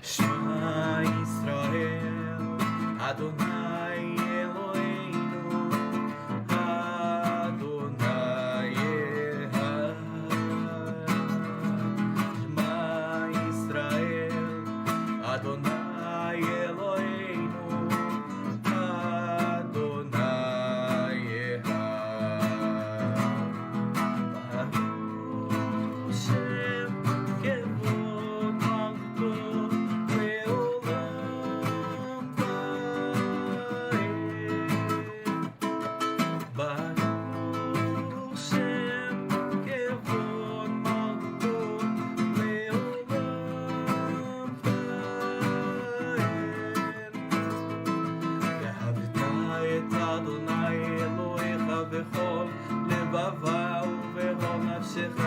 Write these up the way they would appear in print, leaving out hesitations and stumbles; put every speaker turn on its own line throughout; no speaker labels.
Shema Yisrael, Adonai Eloheinu, Adonai Echad. Shema Yisrael, Adonai Eloheinu, Adonai Echad. Baruch Shem Kevod Malchuto Leolam Vaed. Baruch Shem Kevod Malchuto Leolam Vaed. ואהבת את אדוני אלוהיך בכל לבבך ובכל נפשך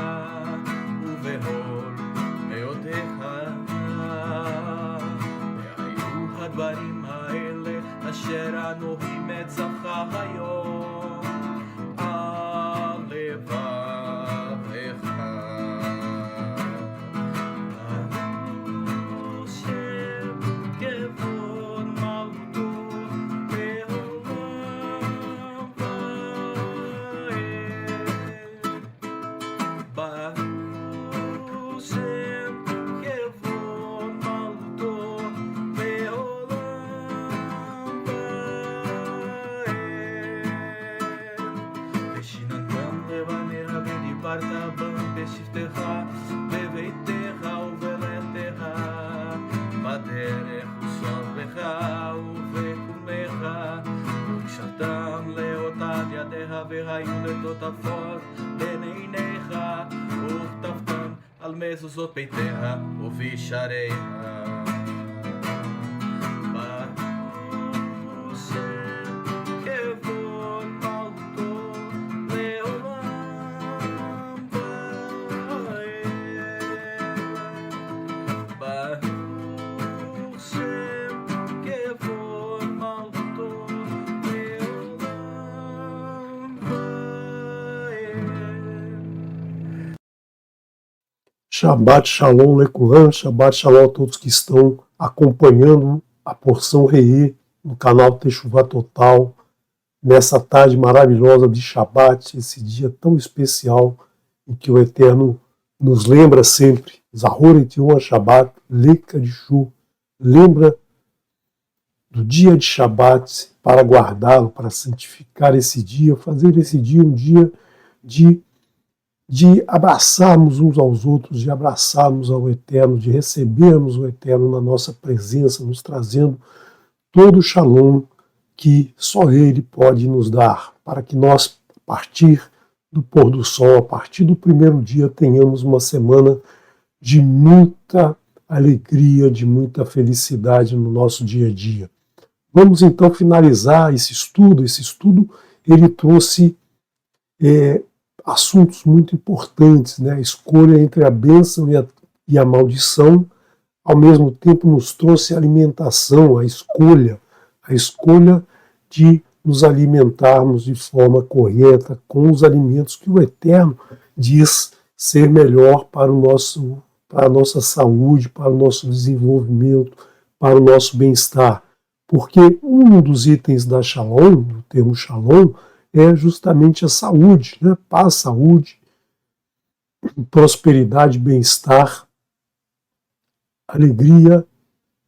ובכל מאודך. והיו הדברים האלה אשר אנוכי מצווך היום על לבבך. ברוך שם כבוד מלכותו לעולם ועד. ברוך שם כבוד מלכותו לעולם ועד. ושיננתם לבניך ודיברת בם בשבתך בביתך ובלכתך בדרך וסובך ובקומך. וקשרתם לאותת ידיך והיו לטוטפות בין עיניך וכתבתם על מזוזות ביתך ובשעריך. ברוך שם כבוד מלכותו לעולם ועד. ברוך שם כבוד מלכותו לעולם ועד.
Shabbat Shalom Leculan, Shabbat Shalom a todos que estão acompanhando a porção Reê no canal Teshuvá Total, nessa tarde maravilhosa de Shabbat, esse dia tão especial em que o Eterno nos lembra sempre, Zahor et Yom HaShabbat, Leka de Shu, lembra do dia de Shabbat para guardá-lo, para santificar esse dia, fazer esse dia um dia de abraçarmos uns aos outros, de abraçarmos ao Eterno, de recebermos o Eterno na nossa presença, nos trazendo todo o shalom que só Ele pode nos dar, para que nós, a partir do pôr do sol, a partir do primeiro dia, tenhamos uma semana de muita alegria, de muita felicidade no nosso dia a dia. Vamos então finalizar esse estudo. Esse estudo ele trouxe assuntos muito importantes, né? A escolha entre a bênção e a maldição, ao mesmo tempo nos trouxe alimentação, a escolha de nos alimentarmos de forma correta com os alimentos que o Eterno diz ser melhor para a nossa saúde, para o nosso desenvolvimento, para o nosso bem-estar. Porque um dos itens da Shalom, do termo Shalom, é justamente a saúde, né? Paz, saúde, prosperidade, bem-estar, alegria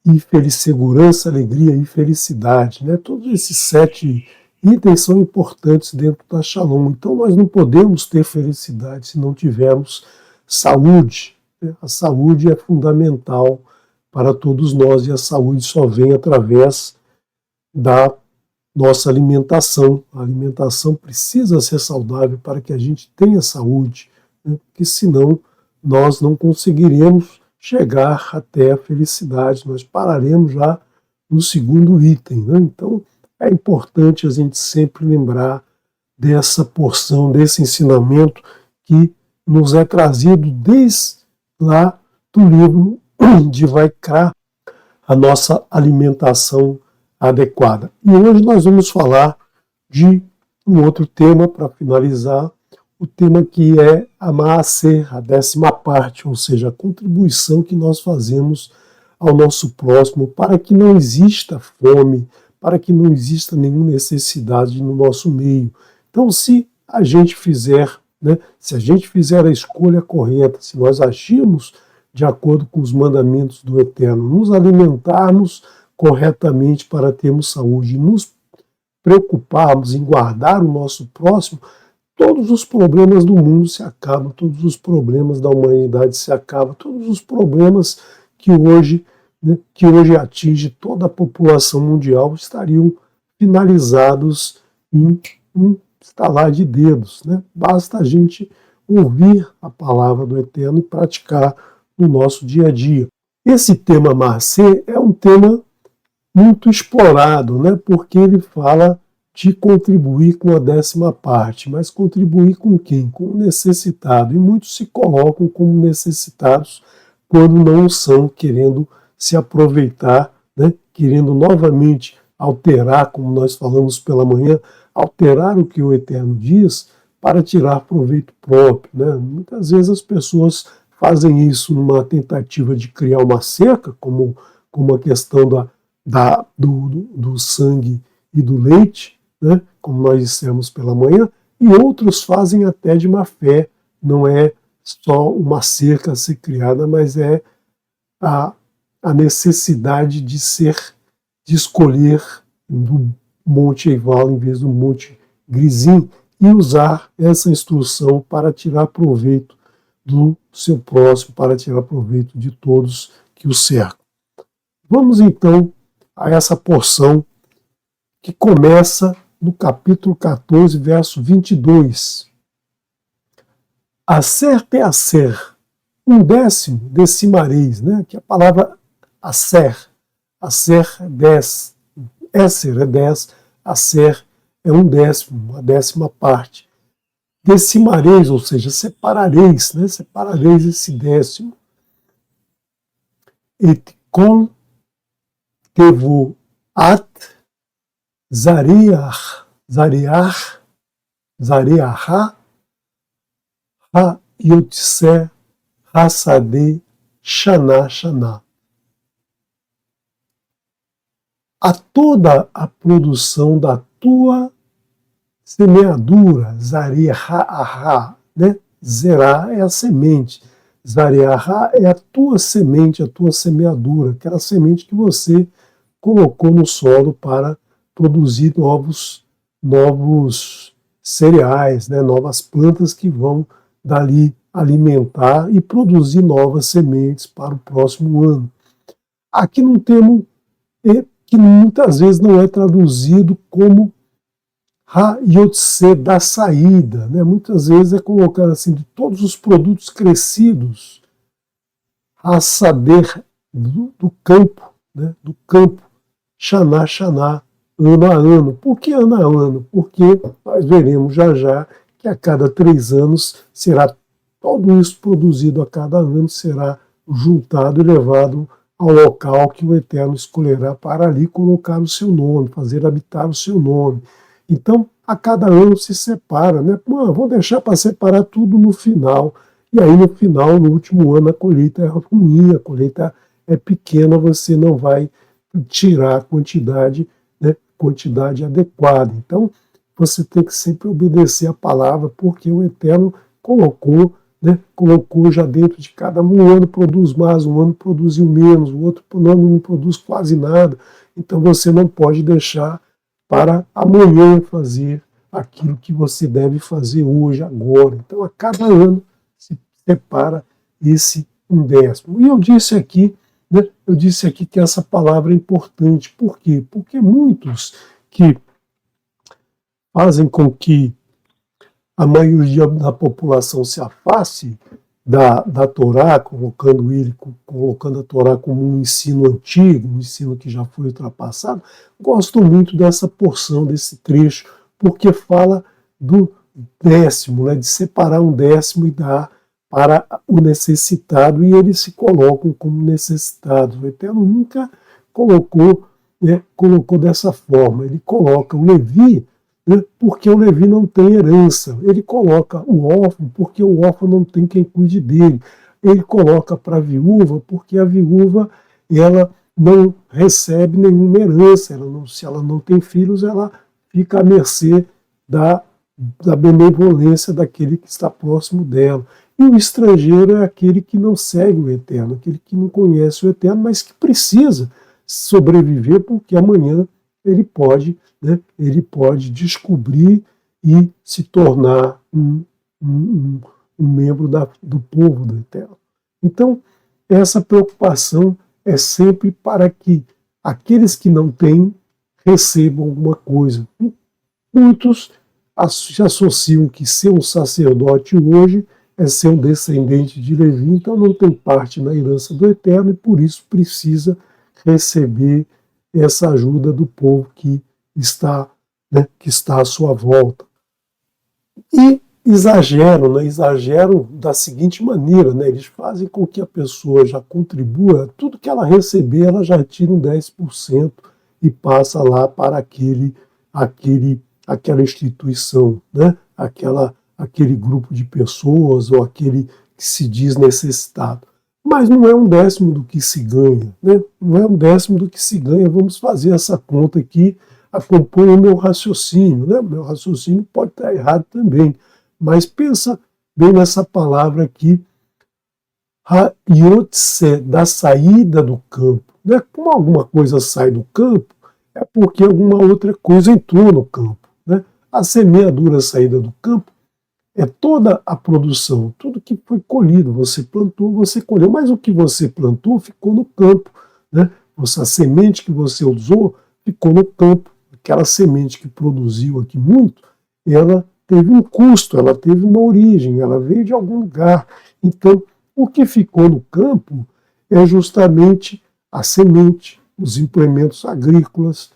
e segurança, alegria e felicidade, né? Todos esses 7 itens são importantes dentro da Shalom. Então nós não podemos ter felicidade se não tivermos saúde, né? A saúde é fundamental para todos nós e a saúde só vem através da nossa alimentação. A alimentação precisa ser saudável para que a gente tenha saúde, né? Porque senão nós não conseguiremos chegar até a felicidade, nós pararemos já no segundo item, né? Então é importante a gente sempre lembrar dessa porção, desse ensinamento que nos é trazido desde lá do livro de Vaikra, a nossa alimentação adequada. E hoje nós vamos falar de um outro tema para finalizar, o tema que é a Maaser, a 10ª parte, ou seja, a contribuição que nós fazemos ao nosso próximo, para que não exista fome, para que não exista nenhuma necessidade no nosso meio. Então, se a gente fizer, né, se a gente fizer a escolha correta, se nós agirmos de acordo com os mandamentos do Eterno, nos alimentarmos corretamente para termos saúde, nos preocuparmos em guardar o nosso próximo, todos os problemas do mundo se acabam, todos os problemas da humanidade se acabam, todos os problemas que hoje atinge toda a população mundial estariam finalizados em um estalar de dedos. Né? Basta a gente ouvir a palavra do Eterno e praticar no nosso dia a dia. Esse tema Marcê é um tema muito explorado, né? Porque ele fala de contribuir com a 10ª parte, mas contribuir com quem? Com o necessitado. E muitos se colocam como necessitados quando não são, querendo se aproveitar, né? Querendo novamente alterar, como nós falamos pela manhã, alterar o que o Eterno diz para tirar proveito próprio. Né? Muitas vezes as pessoas fazem isso numa tentativa de criar uma cerca, como a questão do sangue e do leite, né? Como nós dissemos pela manhã, e outros fazem até de má fé. Não é só uma cerca a ser criada, mas é a necessidade de escolher do Monte Eival em vez do Monte Grizim e usar essa instrução para tirar proveito do seu próximo, para tirar proveito de todos que o cercam. Vamos então a essa porção que começa no capítulo 14, verso 22. Acer te acer, 1/10 decimareis, né? Que a palavra acer é 10, éser é 10, acer é 1/10, a 10ª parte. Decimareis, ou seja, separareis, né? Separareis esse 10º. Et com tevu at zareah, ha yotse hasade shana. A toda a produção da tua semeadura, zareah, né? Zerá é a semente, zareah é a tua semente, a tua semeadura, aquela semente que você colocou no solo para produzir novos cereais, né? Novas plantas que vão dali alimentar e produzir novas sementes para o próximo ano. Aqui num termo que muitas vezes não é traduzido como Ha-Yotse, da saída, né? Muitas vezes é colocado assim, de todos os produtos crescidos, a saber do campo, né? Do campo, Xaná, ano a ano. Por que ano a ano? Porque nós veremos já que a cada 3 anos será tudo isso produzido, a cada ano será juntado e levado ao local que o Eterno escolherá para ali colocar o seu nome, fazer habitar o seu nome. Então, a cada ano se separa, né? Vou deixar para separar tudo no final. E aí, no final, no último ano, a colheita é ruim, a colheita é pequena, você não vai tirar a quantidade, né? Quantidade adequada. Então, você tem que sempre obedecer a palavra, porque o Eterno colocou, né? Colocou já dentro de cada um ano produz mais, um ano produziu menos, o outro ano não produz quase nada. Então, você não pode deixar para amanhã fazer aquilo que você deve fazer hoje, agora. Então, a cada ano se separa esse 1/10. E eu disse aqui, né, que essa palavra é importante. Por quê? Porque muitos que fazem com que a maioria da população se afaste da Torá, colocando a Torá como um ensino antigo, um ensino que já foi ultrapassado, gosto muito dessa porção, desse trecho, porque fala do 10º, né, de separar um 10º e dar para o necessitado, e eles se colocam como necessitados. O Eterno nunca colocou dessa forma. Ele coloca o Levi, né, porque o Levi não tem herança. Ele coloca o órfão, porque o órfão não tem quem cuide dele. Ele coloca para a viúva, porque a viúva ela não recebe nenhuma herança, se ela não tem filhos, ela fica à mercê da benevolência daquele que está próximo dela. E o estrangeiro é aquele que não segue o eterno, aquele que não conhece o eterno, mas que precisa sobreviver, porque amanhã ele pode descobrir e se tornar um membro do povo do eterno. Então, essa preocupação é sempre para que aqueles que não têm recebam alguma coisa. Muitos se associam que ser um sacerdote hoje é ser um descendente de Levi, então não tem parte na herança do Eterno e por isso precisa receber essa ajuda do povo que está à sua volta. E exageram da seguinte maneira, eles fazem com que a pessoa já contribua, tudo que ela receber, ela já tira um 10% e passa lá para aquela instituição, aquele grupo de pessoas ou aquele que se diz necessitado. Mas não é um décimo do que se ganha, não é um décimo do que se ganha. Vamos fazer essa conta aqui, acompanha o meu raciocínio, meu raciocínio pode estar errado também, mas pensa bem nessa palavra aqui, ha-yotse, da saída do campo. Como alguma coisa sai do campo, é porque alguma outra coisa entrou no campo. A semeadura saída do campo é toda a produção, tudo que foi colhido, você plantou, você colheu, mas o que você plantou ficou no campo. A semente que você usou ficou no campo. Aquela semente que produziu aqui muito, ela teve um custo, ela teve uma origem, ela veio de algum lugar. Então, o que ficou no campo é justamente a semente, os implementos agrícolas,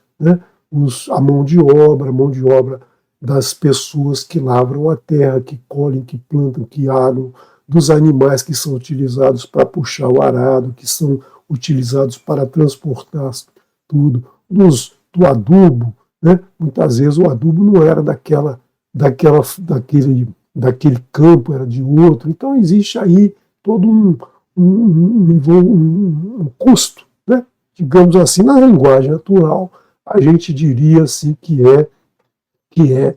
a mão de obra das pessoas que lavram a terra, que colhem, que plantam, que agam, dos animais que são utilizados para puxar o arado, que são utilizados para transportar tudo, do adubo. Muitas vezes o adubo não era daquele campo, era de outro. Então existe aí todo um custo. Digamos assim, na linguagem natural, a gente diria assim que é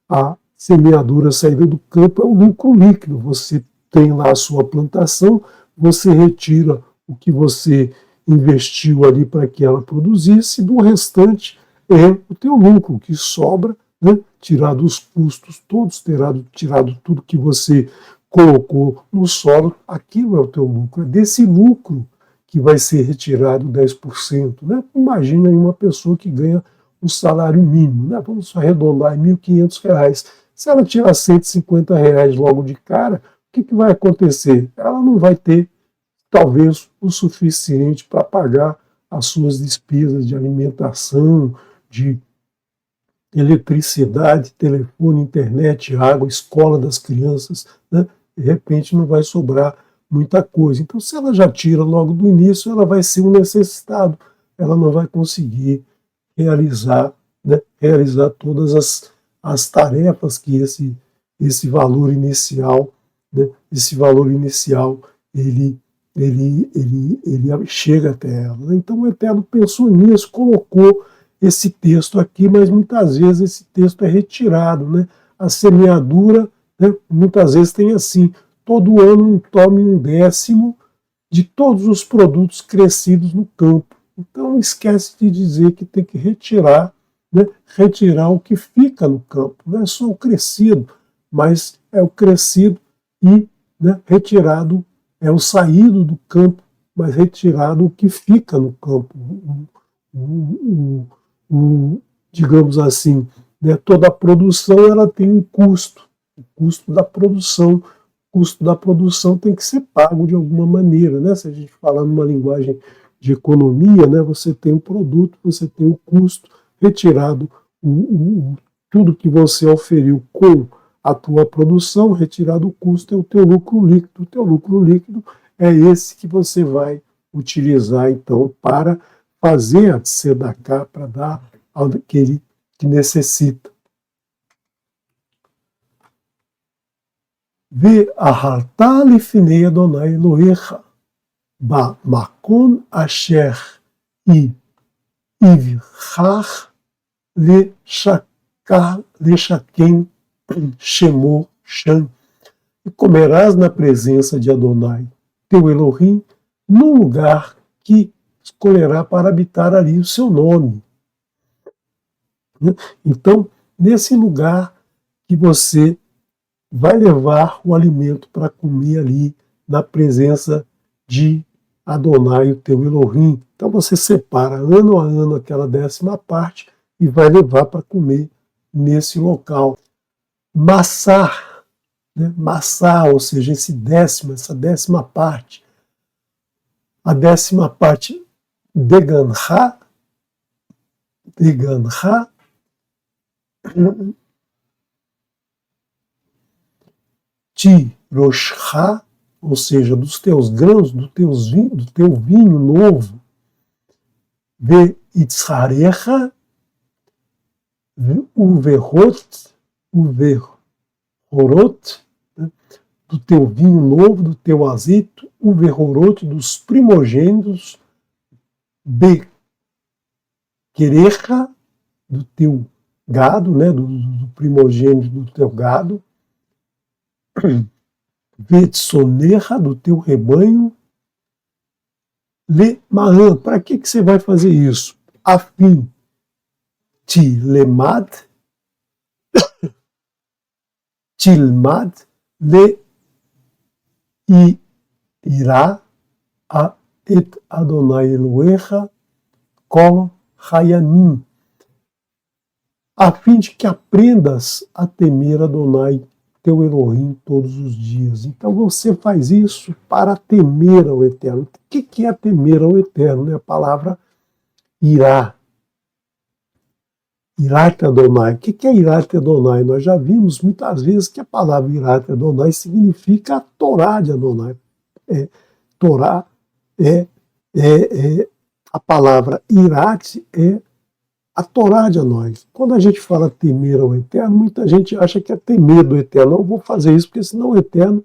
a semeadura saída do campo, é o lucro líquido. Você tem lá a sua plantação, você retira o que você investiu ali para que ela produzisse, e do restante é o teu lucro, o que sobra, tirado os custos todos, tirado tudo que você colocou no solo, aquilo é o teu lucro. É desse lucro que vai ser retirado 10%. Imagina aí uma pessoa que ganha um salário mínimo, vamos arredondar em R$1.500. Se ela tirar R$150 logo de cara, o que vai acontecer? Ela não vai ter, talvez, o suficiente para pagar as suas despesas de alimentação, de eletricidade, telefone, internet, água, escola das crianças. De repente não vai sobrar muita coisa. Então, se ela já tira logo do início, ela vai ser um necessitado, ela não vai conseguir realizar todas as tarefas que esse valor inicial, ele chega até ela. Então o Eterno pensou nisso, colocou esse texto aqui, mas muitas vezes esse texto é retirado. A semeadura, muitas vezes tem assim, todo ano tome um décimo de todos os produtos crescidos no campo. Então esquece de dizer que tem que retirar o que fica no campo. Não é só o crescido, mas é o crescido e retirado, é o saído do campo, mas retirado o que fica no campo. Digamos assim, toda a produção ela tem um custo. O custo da produção. O custo da produção tem que ser pago de alguma maneira. Se a gente falar numa linguagem de economia, você tem o produto, você tem o custo, retirado tudo que você oferiu com a tua produção, retirado o custo, é o teu lucro líquido. O teu lucro líquido é esse que você vai utilizar, então, para fazer a tzedakah, para dar àquele que necessita. Ve'aharta lifnei Adonai Elohecha. Ba'makon asher ivchar leshaken shemor shan. E comerás na presença de Adonai, teu Elohim, num lugar que escolherá para habitar ali o seu nome. Então, nesse lugar que você vai levar o alimento para comer ali na presença de Adonai, o teu Elohim. Então você separa ano a ano aquela 10ª parte e vai levar para comer nesse local. Massar, né? Massar, ou seja, essa 10ª parte. A 10ª parte, deganha, tirosha, ou seja, dos teus grãos, do teu vinho novo, veitzarecha, uverot, né, do teu vinho novo, do teu azeite, uverot, dos primogênitos, bequerecha, do teu gado, né, do primogênito do teu gado, vetsonecha, do teu rebanho, lemaan. Para que você vai fazer isso? A fim tilmad le irá a et Adonai Elohecha kol hayamim, a fim de que aprendas a temer Adonai, teu Elohim, todos os dias. Então você faz isso para temer ao Eterno. O que é temer ao Eterno? É a palavra irá. Irat Adonai. O que é Irat Adonai? Nós já vimos muitas vezes que a palavra Irat Adonai significa a Torá de Adonai. Torá a palavra Irat é a Torá de nós. Quando a gente fala temer ao Eterno, muita gente acha que é ter medo do Eterno. Não vou fazer isso, porque senão o Eterno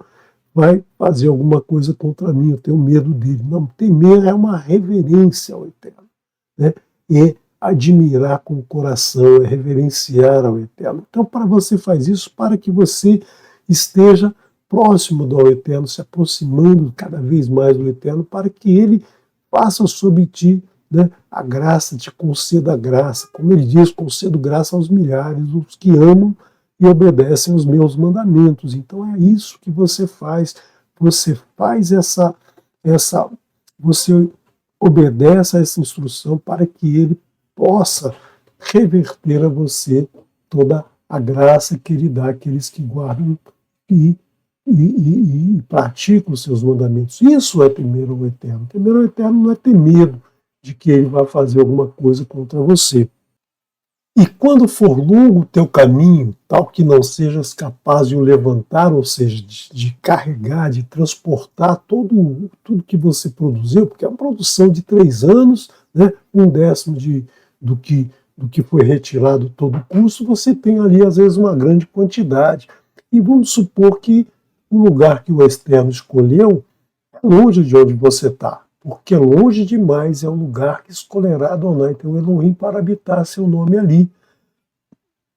vai fazer alguma coisa contra mim, eu tenho medo dele. Não, temer é uma reverência ao Eterno, né? É admirar com o coração, é reverenciar ao Eterno. Então, para você faz isso, para que você esteja próximo do Eterno, se aproximando cada vez mais do Eterno, para que Ele faça sobre ti, né, a graça, te conceda a graça. Como ele diz, concedo graça aos milhares, os que amam e obedecem os meus mandamentos. Então é isso que você faz. Você faz você obedece a essa instrução para que ele possa reverter a você toda a graça que ele dá àqueles que guardam e praticam os seus mandamentos. Isso é temer ao Eterno. Temer ao Eterno não é ter medo de que ele vai fazer alguma coisa contra você. E quando for longo o teu caminho, tal que não sejas capaz de o levantar, ou seja, de carregar, de transportar tudo que você produziu, porque é uma produção de 3 anos, né, 1/10 do que foi retirado todo o custo, você tem ali às vezes uma grande quantidade. E vamos supor que o lugar que o Eterno escolheu é longe de onde você está, porque longe demais é o lugar que escolherá Adonai, teu Elohim, para habitar seu nome ali.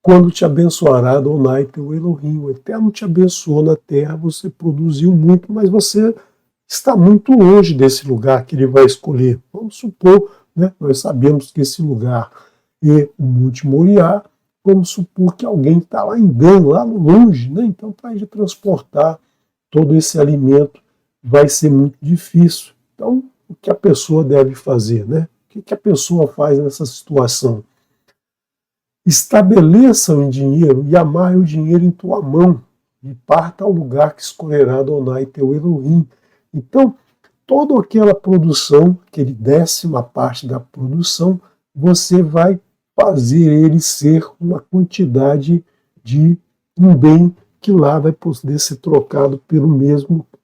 Quando te abençoará Adonai, teu Elohim, o Eterno te abençoou na terra, você produziu muito, mas você está muito longe desse lugar que ele vai escolher. Vamos supor, né, nós sabemos que esse lugar é o Monte Moriá, vamos supor que alguém está lá em Dan, lá longe, né? Então para ele transportar todo esse alimento vai ser muito difícil. Então, o que a pessoa deve fazer, né? O que a pessoa faz nessa situação? Estabeleça o dinheiro e amarre o dinheiro em tua mão e parta ao lugar que escolherá Adonai, teu Elohim. Então, toda aquela produção, aquele 10ª parte da produção, você vai fazer ele ser uma quantidade de um bem que lá vai poder ser trocado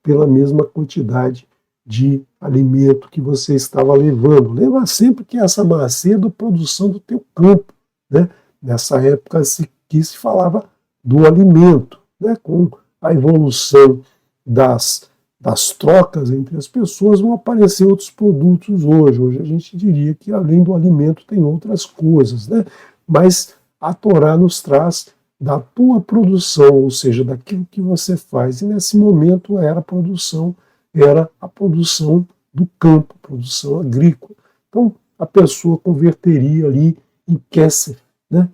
pela mesma quantidade de alimento que você estava levando. Lembra sempre que essa macia é da produção do teu campo, né? Nessa época que se falava do alimento, né? Com a evolução das das trocas entre as pessoas, vão aparecer outros produtos hoje. Hoje a gente diria que além do alimento tem outras coisas, né? Mas a Torá nos traz da tua produção, ou seja, daquilo que você faz. E nesse momento era a produção do campo, produção agrícola. Então a pessoa converteria ali em kesef, né?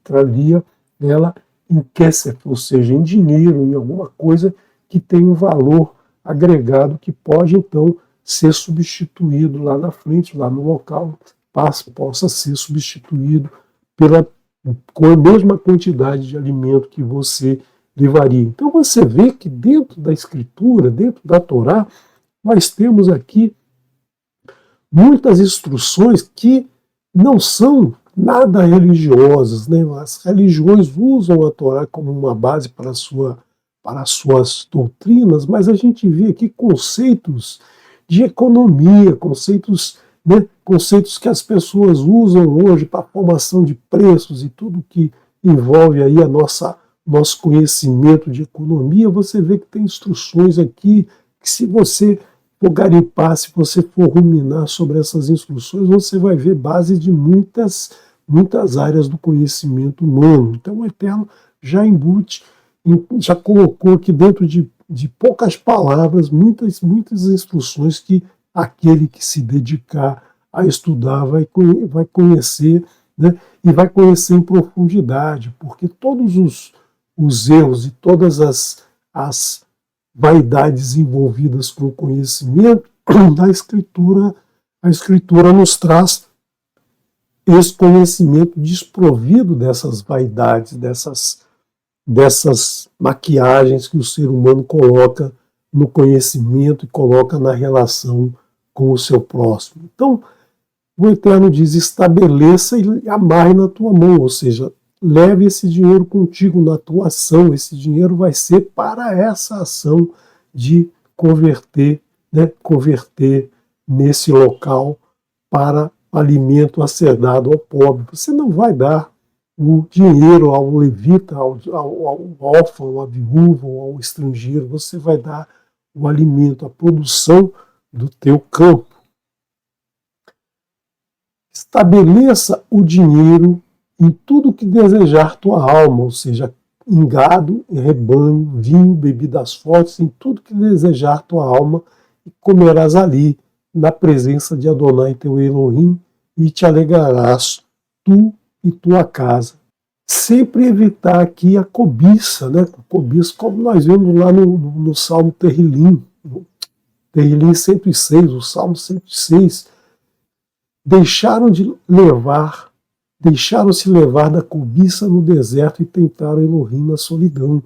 Traria ela em kesef, ou seja, em dinheiro, em alguma coisa que tem um valor agregado que pode então ser substituído lá na frente, lá no local, possa ser substituído com a mesma quantidade de alimento que você levaria. Então você vê que dentro da Escritura, dentro da Torá, nós temos aqui muitas instruções que não são nada religiosas, né? As religiões usam a Torá como uma base para as suas doutrinas, mas a gente vê aqui conceitos de economia, conceitos que as pessoas usam hoje para a formação de preços e tudo que envolve aí nosso conhecimento de economia. Você vê que tem instruções aqui que, se você for garimpar, se você for ruminar sobre essas instruções, você vai ver base de muitas áreas do conhecimento humano. Então o Eterno já embute, já colocou aqui dentro de poucas palavras muitas instruções que aquele que se dedicar a estudar vai conhecer, né? E vai conhecer em profundidade, porque todos os erros e todas as vaidades envolvidas com o conhecimento, a Escritura nos traz esse conhecimento desprovido dessas vaidades, dessas maquiagens que o ser humano coloca no conhecimento e coloca na relação com o seu próximo. Então, o Eterno diz: estabeleça e amarre na tua mão, ou seja, leve esse dinheiro contigo na tua ação. Esse dinheiro vai ser para essa ação de converter nesse local para alimento a ser dado ao pobre. Você não vai dar o dinheiro ao levita, ao órfão, à viúva ou ao estrangeiro. Você vai dar o alimento, a produção do teu campo. Estabeleça o dinheiro em tudo que desejar tua alma, ou seja, em gado, em rebanho, vinho, bebidas fortes, em tudo que desejar tua alma, e comerás ali, na presença de Adonai teu Elohim, e te alegrarás, tu e tua casa. Sempre evitar aqui a cobiça, né? Cobiça, como nós vemos lá no Salmo Terrilim, Terrilim 106, o Salmo 106, deixaram-se levar da cobiça no deserto e tentaram Elohim na solidão.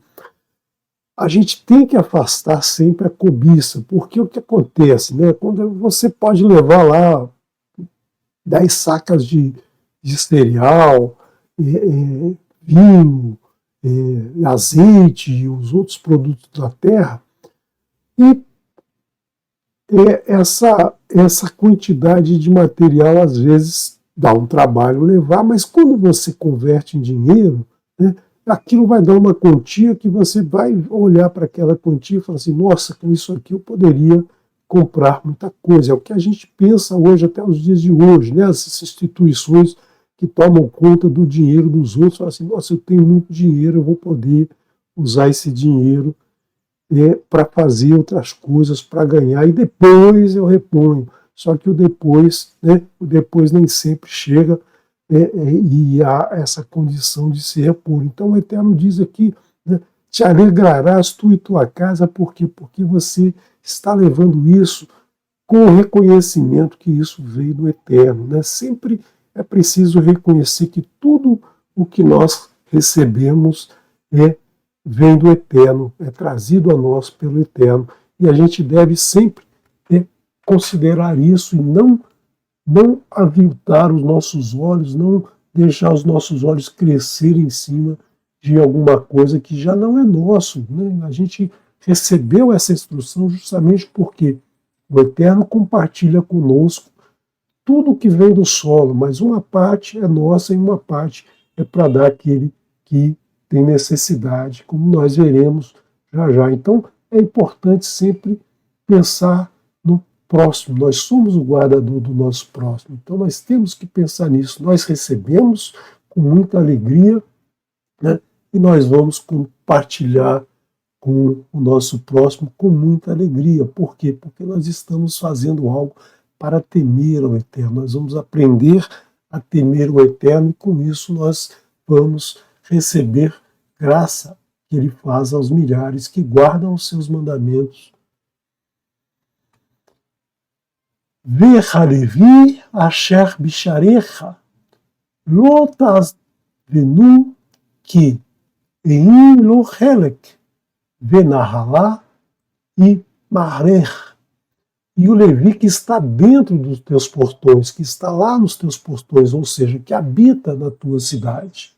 A gente tem que afastar sempre a cobiça, porque o que acontece, né? Quando você pode levar lá 10 sacas de cereal, vinho, azeite e os outros produtos da terra, e essa quantidade de material às vezes dá um trabalho levar, mas quando você converte em dinheiro, né, aquilo vai dar uma quantia que você vai olhar para aquela quantia e falar assim: nossa, com isso aqui eu poderia comprar muita coisa. É o que a gente pensa hoje, até os dias de hoje, né? Essas instituições que tomam conta do dinheiro dos outros, falam assim: nossa, eu tenho muito dinheiro, eu vou poder usar esse dinheiro para fazer outras coisas, para ganhar, e depois eu reponho. Só que o depois nem sempre chega, e há essa condição de se repor. Então o Eterno diz aqui, né, te alegrarás tu e tua casa, por quê? Porque você está levando isso com o reconhecimento que isso veio do Eterno, né? Sempre é preciso reconhecer que tudo o que nós recebemos vem do Eterno, é trazido a nós pelo Eterno, e a gente deve sempre considerar isso e não aviltar os nossos olhos, não deixar os nossos olhos crescerem em cima de alguma coisa que já não é nosso, né? A gente recebeu essa instrução justamente porque o Eterno compartilha conosco tudo que vem do solo, mas uma parte é nossa e uma parte é para dar àquele que tem necessidade, como nós veremos já já. Então, é importante sempre pensar no próximo. Nós somos o guardador do nosso próximo, então nós temos que pensar nisso. Nós recebemos com muita alegria, né? E nós vamos compartilhar com o nosso próximo com muita alegria. Por quê? Porque nós estamos fazendo algo para temer ao Eterno. Nós vamos aprender a temer o Eterno e com isso nós vamos receber graça que Ele faz aos milhares que guardam os seus mandamentos. Vecha Levi asher bisharecha lo tazvenu ki ein lo chelek venahalá e marech. E o Levi que está dentro dos teus portões, que está lá nos teus portões, ou seja, que habita na tua cidade.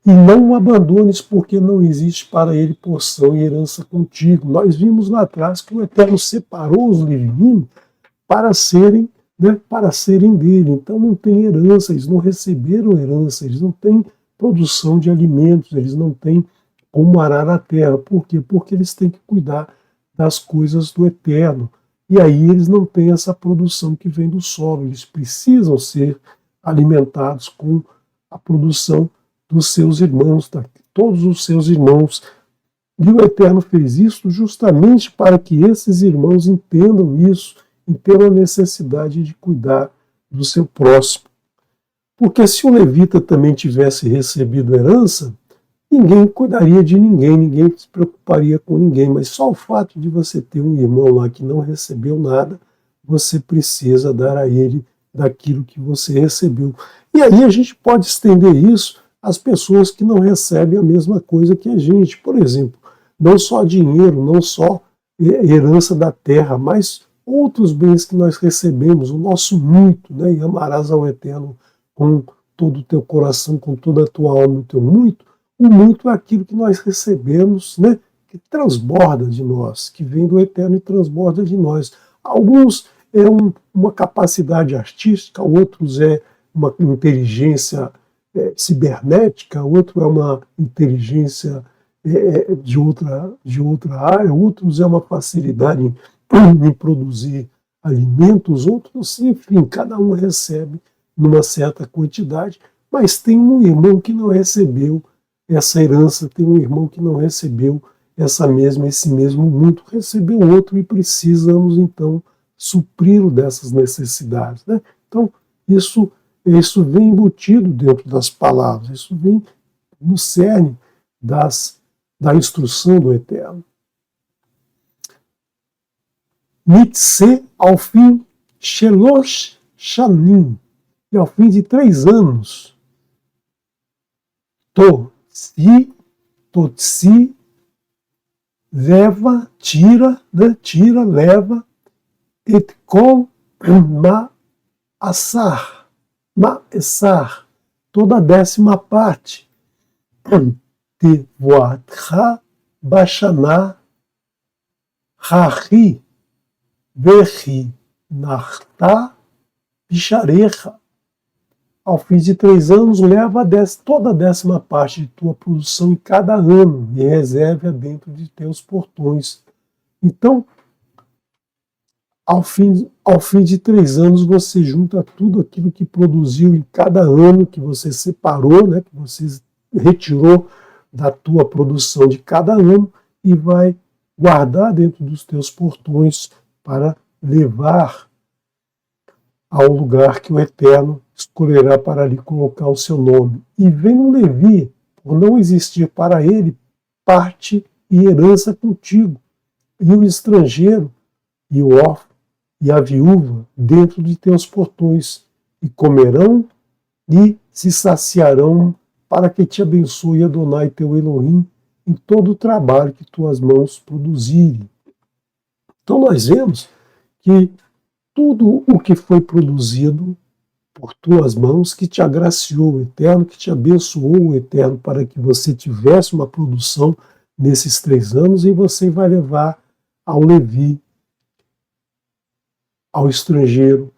E não o abandones, porque não existe para ele porção e herança contigo. Nós vimos lá atrás que o Eterno separou os levinos para serem dele. Então não tem herança, eles não receberam herança, eles não têm produção de alimentos, eles não têm como arar a terra. Por quê? Porque eles têm que cuidar das coisas do Eterno. E aí eles não têm essa produção que vem do solo. Eles precisam ser alimentados com a produção dos seus irmãos, todos os seus irmãos. E o Eterno fez isso justamente para que esses irmãos entendam isso, entendam a necessidade de cuidar do seu próximo. Porque se o levita também tivesse recebido herança, ninguém cuidaria de ninguém, ninguém se preocuparia com ninguém, mas só o fato de você ter um irmão lá que não recebeu nada, você precisa dar a ele daquilo que você recebeu. E aí a gente pode estender isso às pessoas que não recebem a mesma coisa que a gente. Por exemplo, não só dinheiro, não só herança da terra, mas outros bens que nós recebemos, o nosso muito, né? E amarás ao Eterno com todo o teu coração, com toda a tua alma, o teu muito. O muito é aquilo que nós recebemos, né, que transborda de nós, que vem do Eterno e transborda de nós. Alguns é uma capacidade artística, outros é uma inteligência cibernética, outro é uma inteligência de outra área, outros é uma facilidade em produzir alimentos, outros, enfim, cada um recebe numa certa quantidade, mas tem um irmão que não recebeu essa herança, tem um irmão que não recebeu esse mesmo muito, recebeu outro e precisamos então supri-lo dessas necessidades, né? Então isso vem embutido dentro das palavras, isso vem no cerne da instrução do Eterno. Mitse ao fim Shelosh Shanim, e ao fim de 3 anos, Totsi, leva, tira, né? Tira, leva, et kol ma'asar, toda a 10ª parte, tevoatcha bashaná hachi vechi narta bisharecha. Ao fim de 3 anos, leva toda a 10ª parte de tua produção em cada ano e reserve-a dentro de teus portões. Então, ao fim de 3 anos, você junta tudo aquilo que produziu em cada ano, que você separou, né, que você retirou da tua produção de cada ano e vai guardar dentro dos teus portões para levar ao lugar que o Eterno escolherá para lhe colocar o seu nome. E vem um Levi, por não existir para ele parte e herança contigo, e o estrangeiro, e o órfão, e a viúva dentro de teus portões, e comerão e se saciarão, para que te abençoe Adonai teu Elohim em todo o trabalho que tuas mãos produzirem. Então nós vemos que tudo o que foi produzido por tuas mãos, que te agraciou o Eterno, que te abençoou o Eterno, para que você tivesse uma produção nesses 3 anos, e você vai levar ao Levi, ao estrangeiro,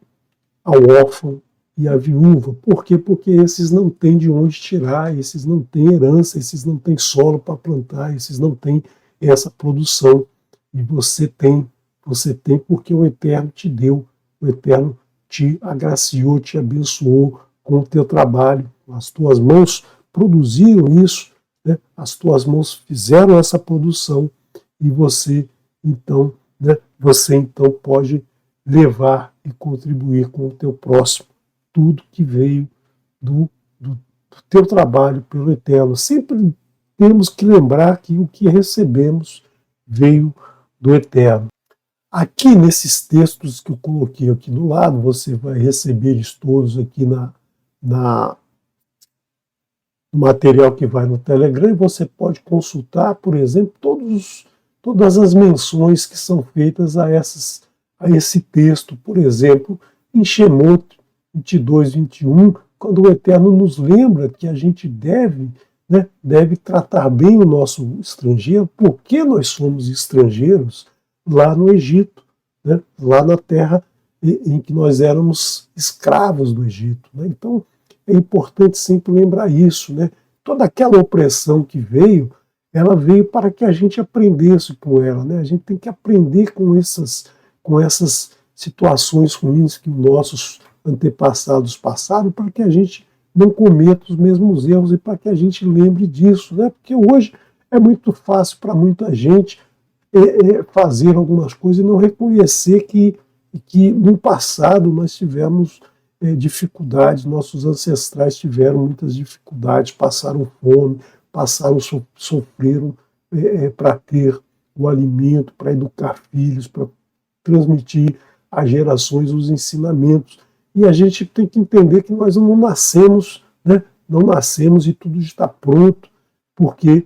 ao órfão e à viúva. Por quê? Porque esses não têm de onde tirar, esses não têm herança, esses não têm solo para plantar, esses não têm essa produção. E você tem porque o Eterno te deu, o Eterno te agraciou, te abençoou com o teu trabalho. As tuas mãos produziram isso, né? As tuas mãos fizeram essa produção e você então pode levar e contribuir com o teu próximo tudo que veio do teu trabalho pelo Eterno. Sempre temos que lembrar que o que recebemos veio do Eterno. Aqui nesses textos que eu coloquei aqui do lado, você vai receber eles todos aqui no material que vai no Telegram, e você pode consultar, por exemplo, todas as menções que são feitas a esse texto. Por exemplo, em Shemot 22, 21, quando o Eterno nos lembra que a gente deve tratar bem o nosso estrangeiro, porque nós somos estrangeiros lá no Egito, né? Lá na terra em que nós éramos escravos do Egito, né? Então é importante sempre lembrar isso, né? Toda aquela opressão que veio, ela veio para que a gente aprendesse com ela, né? A gente tem que aprender com essas situações ruins que os nossos antepassados passaram, para que a gente não cometa os mesmos erros e para que a gente lembre disso, né? Porque hoje é muito fácil para muita gente fazer algumas coisas e não reconhecer que no passado nós tivemos dificuldades, nossos ancestrais tiveram muitas dificuldades, passaram fome, sofreram para ter o alimento, para educar filhos, para transmitir às gerações os ensinamentos. E a gente tem que entender que nós não nascemos, né? Não nascemos e tudo está pronto, porque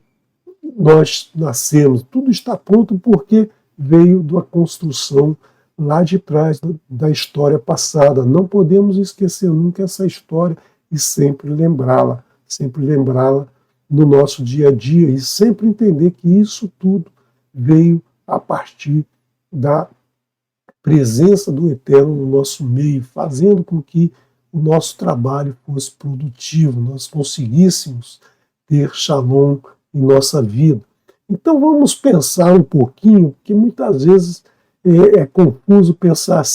nós nascemos, tudo está pronto porque veio da construção lá de trás da história passada. Não podemos esquecer nunca essa história e sempre lembrá-la no nosso dia a dia e sempre entender que isso tudo veio a partir da presença do Eterno no nosso meio, fazendo com que o nosso trabalho fosse produtivo, nós conseguíssemos ter Shalom em nossa vida. Então vamos pensar um pouquinho, porque muitas vezes é confuso pensar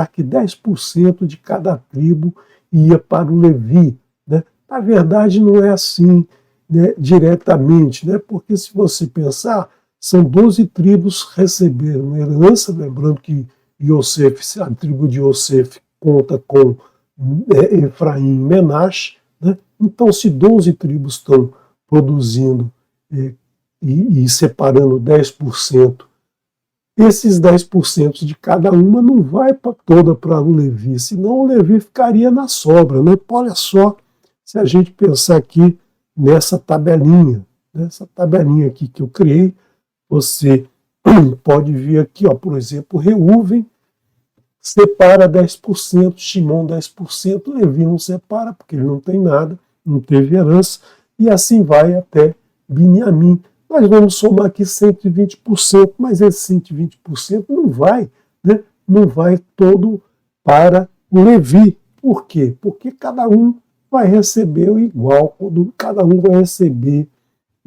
que 10% de cada tribo ia para o Levi, né? Na verdade não é assim, né, diretamente, né? Porque se você pensar, são 12 tribos que receberam herança, lembrando que a tribo de Yosef conta com Efraim e Menache, né? Então se 12 tribos estão produzindo e separando 10%, esses 10% de cada uma não vai toda para o Levi, senão o Levi ficaria na sobra, né? Olha só, se a gente pensar aqui nessa tabelinha aqui que eu criei, você pode ver aqui, ó, por exemplo, Reuven separa 10%, Shimon 10%, Levi não separa porque ele não tem nada, não teve herança, e assim vai até Binyamin. Nós vamos somar aqui 120%, mas esse 120% não vai, né? Não vai todo para o Levi. Por quê? Porque cada um vai receber o igual, cada um vai receber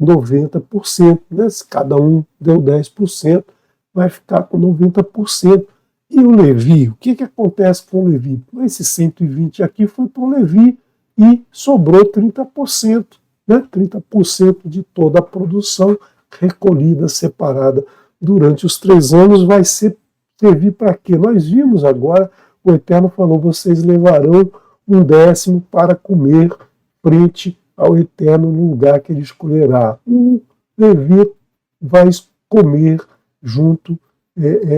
90%, né? Se cada um deu 10%, vai ficar com 90%. E o Levi, o que acontece com o Levi? Esse 120 aqui foi para o Levi e sobrou 30%. Né? 30% de toda a produção recolhida, separada durante os 3 anos, vai servir para quê? Nós vimos agora, o Eterno falou, vocês levarão 1/10 para comer frente ao Eterno no lugar que ele escolherá. O Levi vai comer junto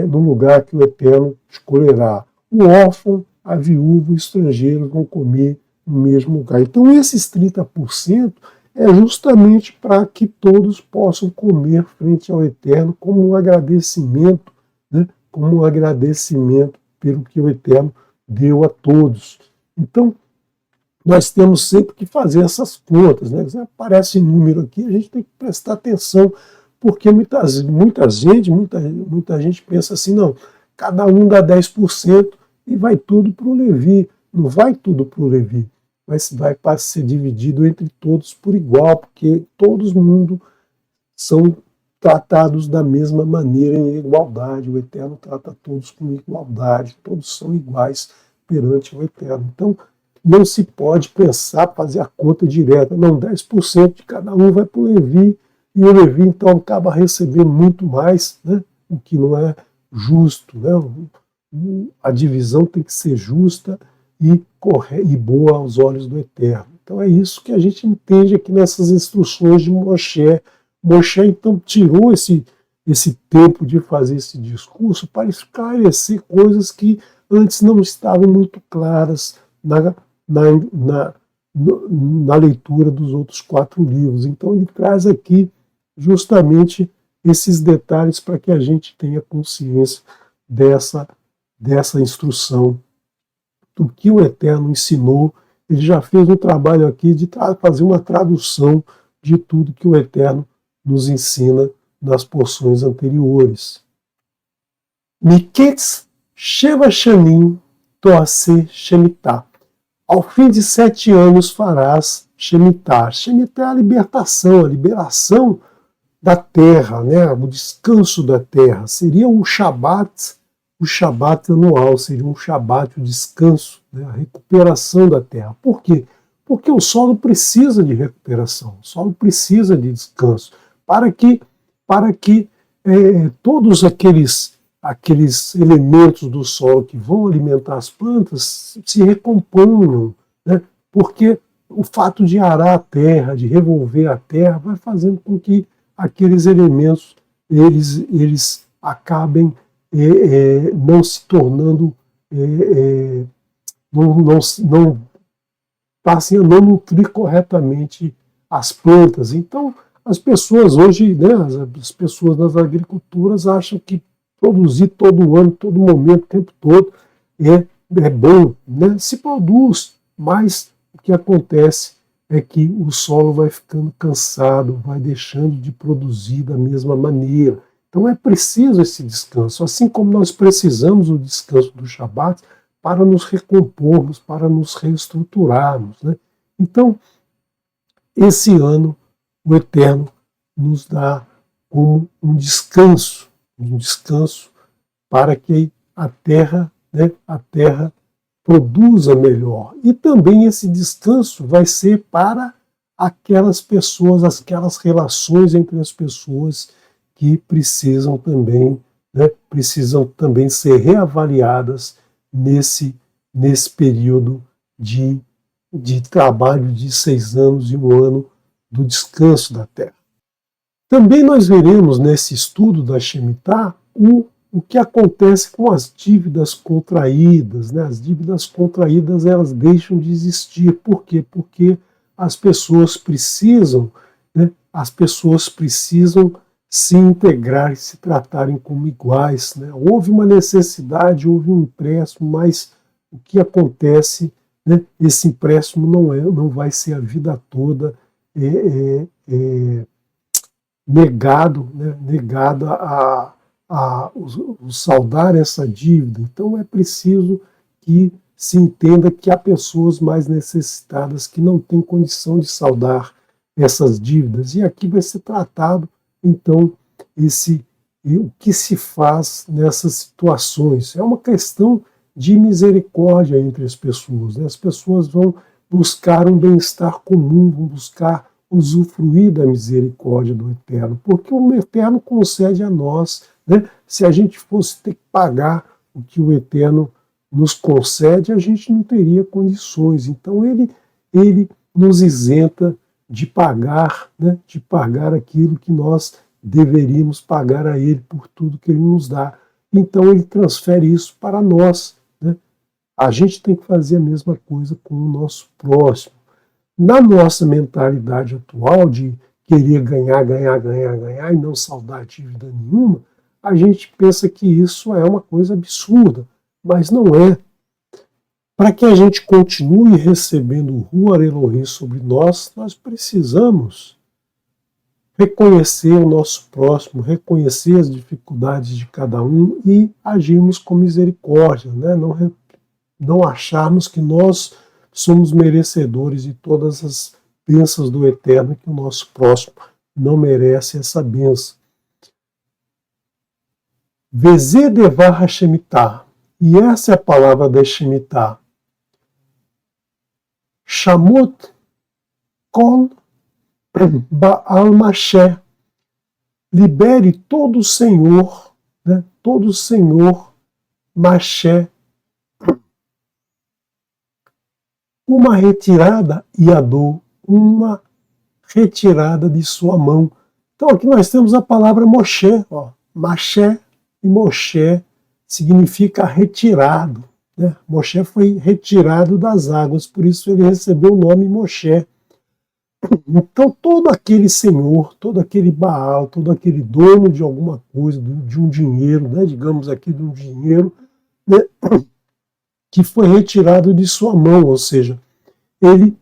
no lugar que o Eterno escolherá. O órfão, a viúva, o estrangeiro vão comer no mesmo lugar. Então esses 30% é justamente para que todos possam comer frente ao Eterno como um agradecimento, né? Como um agradecimento pelo que o Eterno deu a todos. Então, nós temos sempre que fazer essas contas, né? Aparece número aqui, a gente tem que prestar atenção, porque muita gente pensa assim, não, cada um dá 10% e vai tudo para o Levi. Não vai tudo para o Levi, mas vai para ser dividido entre todos por igual, porque todo mundo são tratados da mesma maneira, em igualdade. O Eterno trata todos com igualdade, todos são iguais perante o Eterno. Então, não se pode pensar, fazer a conta direta, não, 10% de cada um vai para o Levi, e o Levi então acaba recebendo muito mais, né? O que não é justo, né? A divisão tem que ser justa e boa aos olhos do Eterno. Então é isso que a gente entende aqui nessas instruções de Moshe. Moshe então tirou esse tempo de fazer esse discurso para esclarecer coisas que antes não estavam muito claras na leitura dos outros 4 livros. Então ele traz aqui justamente esses detalhes para que a gente tenha consciência dessa instrução, do que o Eterno ensinou. Ele já fez um trabalho aqui de fazer uma tradução de tudo que o Eterno nos ensina nas porções anteriores. Miketz Sheva Shanim Toase Shemitah. Ao fim de 7 anos farás Shemitah. Shemitah é a libertação, a liberação da terra, né? O descanso da terra. Seria o Shabat anual, seria um Shabat, o descanso, né? A recuperação da terra. Por quê? Porque o solo precisa de recuperação, o solo precisa de descanso, para que todos aqueles elementos do solo que vão alimentar as plantas se recomponham, né? Porque o fato de arar a terra, de revolver a terra, vai fazendo com que aqueles elementos eles acabem não se tornando, não passem a não nutrir corretamente as plantas. Então, as pessoas hoje, né, as pessoas nas agriculturas acham que produzir todo ano, todo momento, o tempo todo é bom, né? Se produz, mas o que acontece é que o solo vai ficando cansado, vai deixando de produzir da mesma maneira. Então é preciso esse descanso, assim como nós precisamos do descanso do Shabat para nos recompormos, para nos reestruturarmos, né? Então, esse ano, o Eterno nos dá como um descanso para que a terra produza melhor. E também esse descanso vai ser para aquelas pessoas, aquelas relações entre as pessoas que precisam também ser reavaliadas nesse período de trabalho de 6 anos e 1 ano do descanso da terra. Também nós veremos nesse estudo da Shemitah o que acontece com as dívidas contraídas, né? As dívidas contraídas, elas deixam de existir. Por quê? Porque as pessoas precisam, né? As pessoas precisam se integrar e se tratarem como iguais, né? Houve uma necessidade, houve um empréstimo, mas o que acontece, né? Esse empréstimo não vai ser a vida toda negado, né? Negado a saldar essa dívida. Então é preciso que se entenda que há pessoas mais necessitadas que não têm condição de saldar essas dívidas. E aqui vai ser tratado, então, o que se faz nessas situações. É uma questão de misericórdia entre as pessoas, né? As pessoas vão buscar um bem-estar comum, vão buscar usufruir da misericórdia do Eterno, porque o Eterno concede a nós, né? Se a gente fosse ter que pagar o que o Eterno nos concede, a gente não teria condições. Então ele nos isenta de pagar, né? De pagar aquilo que nós deveríamos pagar a ele por tudo que ele nos dá. Então ele transfere isso para nós, né? A gente tem que fazer a mesma coisa com o nosso próximo. Na nossa mentalidade atual de querer ganhar e não saldar dívida nenhuma, a gente pensa que isso é uma coisa absurda, mas não é. Para que a gente continue recebendo o Ruach Elohim sobre nós, nós precisamos reconhecer o nosso próximo, reconhecer as dificuldades de cada um e agirmos com misericórdia, né? Não acharmos que nós somos merecedores de todas as bênçãos do Eterno, que o nosso próximo não merece essa bênção. Veze devar Hashemitah. E essa é a palavra da Shemitah. Shamut kol Baal Mashe. Libere todo o Senhor, né? Todo o Senhor Mashe. Uma retirada e a dor, uma retirada de sua mão. Então aqui nós temos a palavra Moshe, ó. Mashe e Moshe significa retirado, né? Moshe foi retirado das águas, por isso ele recebeu o nome Moshe. Então todo aquele senhor, todo aquele Baal, todo aquele dono de alguma coisa, de um dinheiro, né? Digamos aqui de um dinheiro, né? Que foi retirado de sua mão, ou seja, ele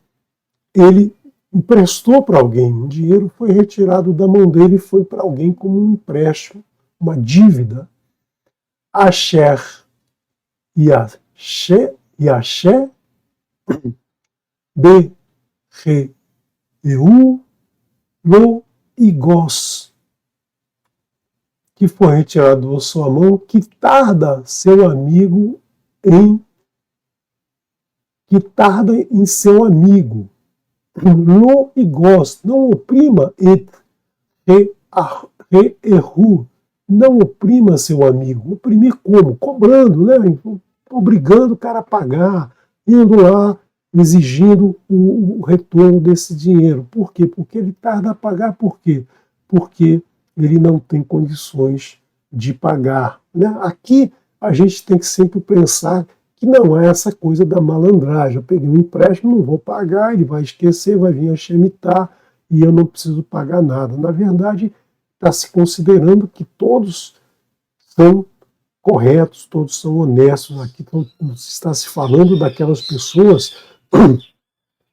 emprestou para alguém, o dinheiro foi retirado da mão dele e foi para alguém como um empréstimo, uma dívida. Asher Yashe Bereu Lo Igos, que foi retirado da sua mão, que tarda seu amigo em seu amigo. Lo Igos, não oprima et re-erru, não oprima seu amigo. Oprimir como? Cobrando, né? Obrigando o cara a pagar, indo lá, exigindo o retorno desse dinheiro. Por quê? Porque ele tarda a pagar. Por quê? Porque ele não tem condições de pagar, né? Aqui a gente tem que sempre pensar que não é essa coisa da malandragem. Eu peguei um empréstimo, não vou pagar, ele vai esquecer, vai vir a Shemitah e eu não preciso pagar nada. Na verdade, está se considerando que todos são corretos, todos são honestos. Aqui está se falando daquelas pessoas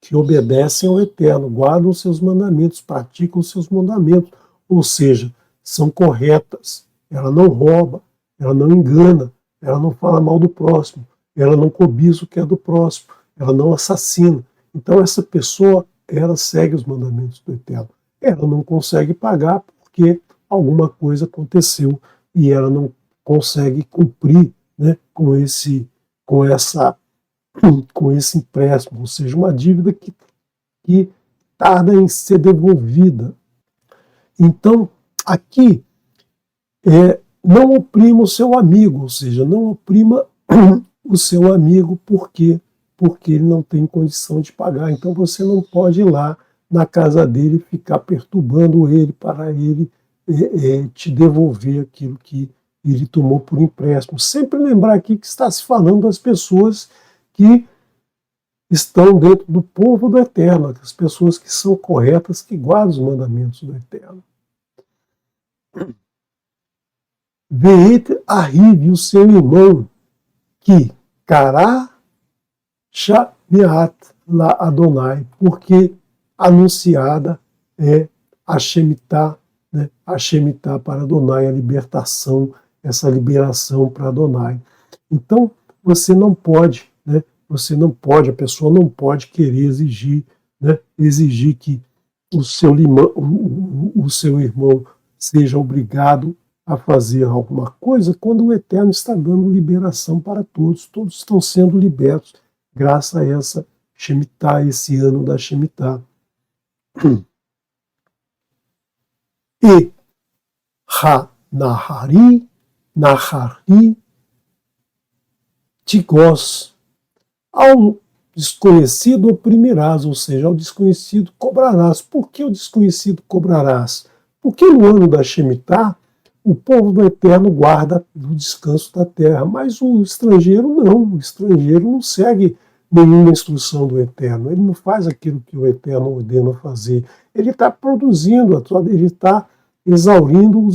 que obedecem ao Eterno, guardam os seus mandamentos, praticam os seus mandamentos, ou seja, são corretas. Ela não rouba, ela não engana, ela não fala mal do próximo, ela não cobiça o que é do próximo, ela não assassina. Então essa pessoa, ela segue os mandamentos do Eterno. Ela não consegue pagar porque alguma coisa aconteceu e ela não consegue cumprir, né, com esse empréstimo, ou seja, uma dívida que tarda em ser devolvida. Então, aqui, não oprima o seu amigo, ou seja, não oprima o seu amigo, por quê? Porque ele não tem condição de pagar. Então você não pode ir lá na casa dele ficar perturbando ele para ele te devolver aquilo que ele tomou por empréstimo. Sempre lembrar aqui que está se falando das pessoas que estão dentro do povo do Eterno, as pessoas que são corretas, que guardam os mandamentos do Eterno. Veit arrive o seu irmão, que Kará Shamiat La Adonai, porque anunciada é a Shemitah, né? A Shemitah para Adonai, a libertação, essa liberação para Adonai. Então, você não pode, né? A pessoa não pode querer exigir, né? Exigir que o seu irmão seja obrigado a fazer alguma coisa quando o Eterno está dando liberação para todos. Todos estão sendo libertos graças a essa Shemitah, esse ano da Shemitah. E Ha-Nahari Tigos, ao desconhecido oprimirás, ou seja, ao desconhecido cobrarás. Por que o desconhecido cobrarás? Porque no ano da Shemitah, o povo do Eterno guarda o descanso da terra, mas o estrangeiro não. O estrangeiro não segue nenhuma instrução do Eterno. Ele não faz aquilo que o Eterno ordena fazer. Ele está produzindo, ele está exaurindo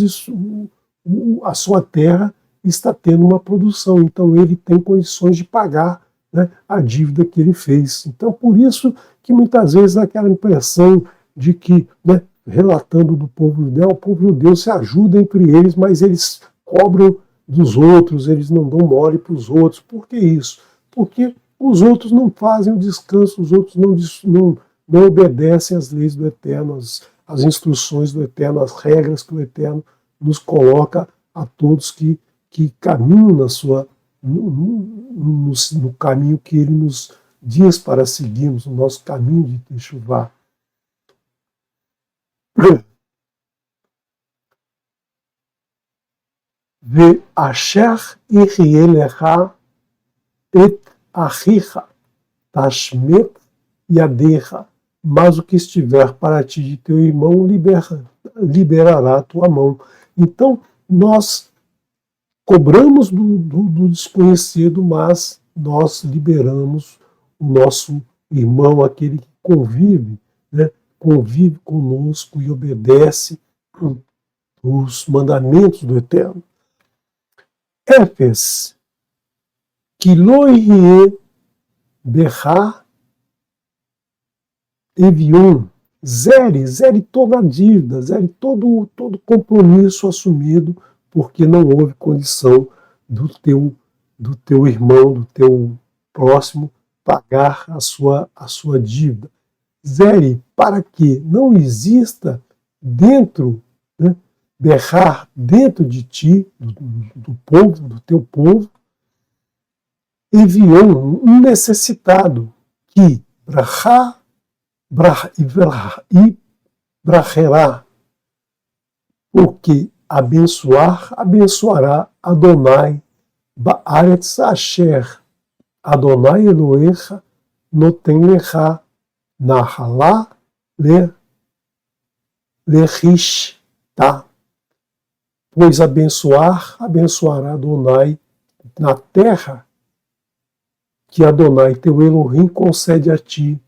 a sua terra e está tendo uma produção. Então ele tem condições de pagar, né, a dívida que ele fez. Então por isso que muitas vezes dá aquela impressão de que, né, relatando do povo judeu, o povo judeu se ajuda entre eles, mas eles cobram dos outros, eles não dão mole para os outros. Por que isso? Porque os outros não fazem o descanso, os outros não obedecem às leis do Eterno, às instruções do Eterno, às regras que o Eterno nos coloca a todos que que caminham no caminho que Ele nos diz para seguirmos, o nosso caminho de Teshuvá. Ve'asher ihyeh lecha et achicha tashmet yadecha, mas o que estiver para ti de teu irmão liberará a tua mão. Então, nós cobramos do desconhecido, mas nós liberamos o nosso irmão, aquele que convive, né, convive conosco e obedece os mandamentos do Eterno. Éfes, que lo yeh becha evion, zere toda a dívida, zere todo compromisso assumido, porque não houve condição do teu irmão, do teu próximo, pagar a sua dívida. Zere, para que não exista dentro, né, berrar dentro de ti, do povo, do teu povo, enviou um necessitado que bracherá, porque abençoará Adonai ba'aretz asher Adonai Elohecha noten lecha nahalá lechishta, pois abençoará Adonai na terra que Adonai teu Elohim concede a ti,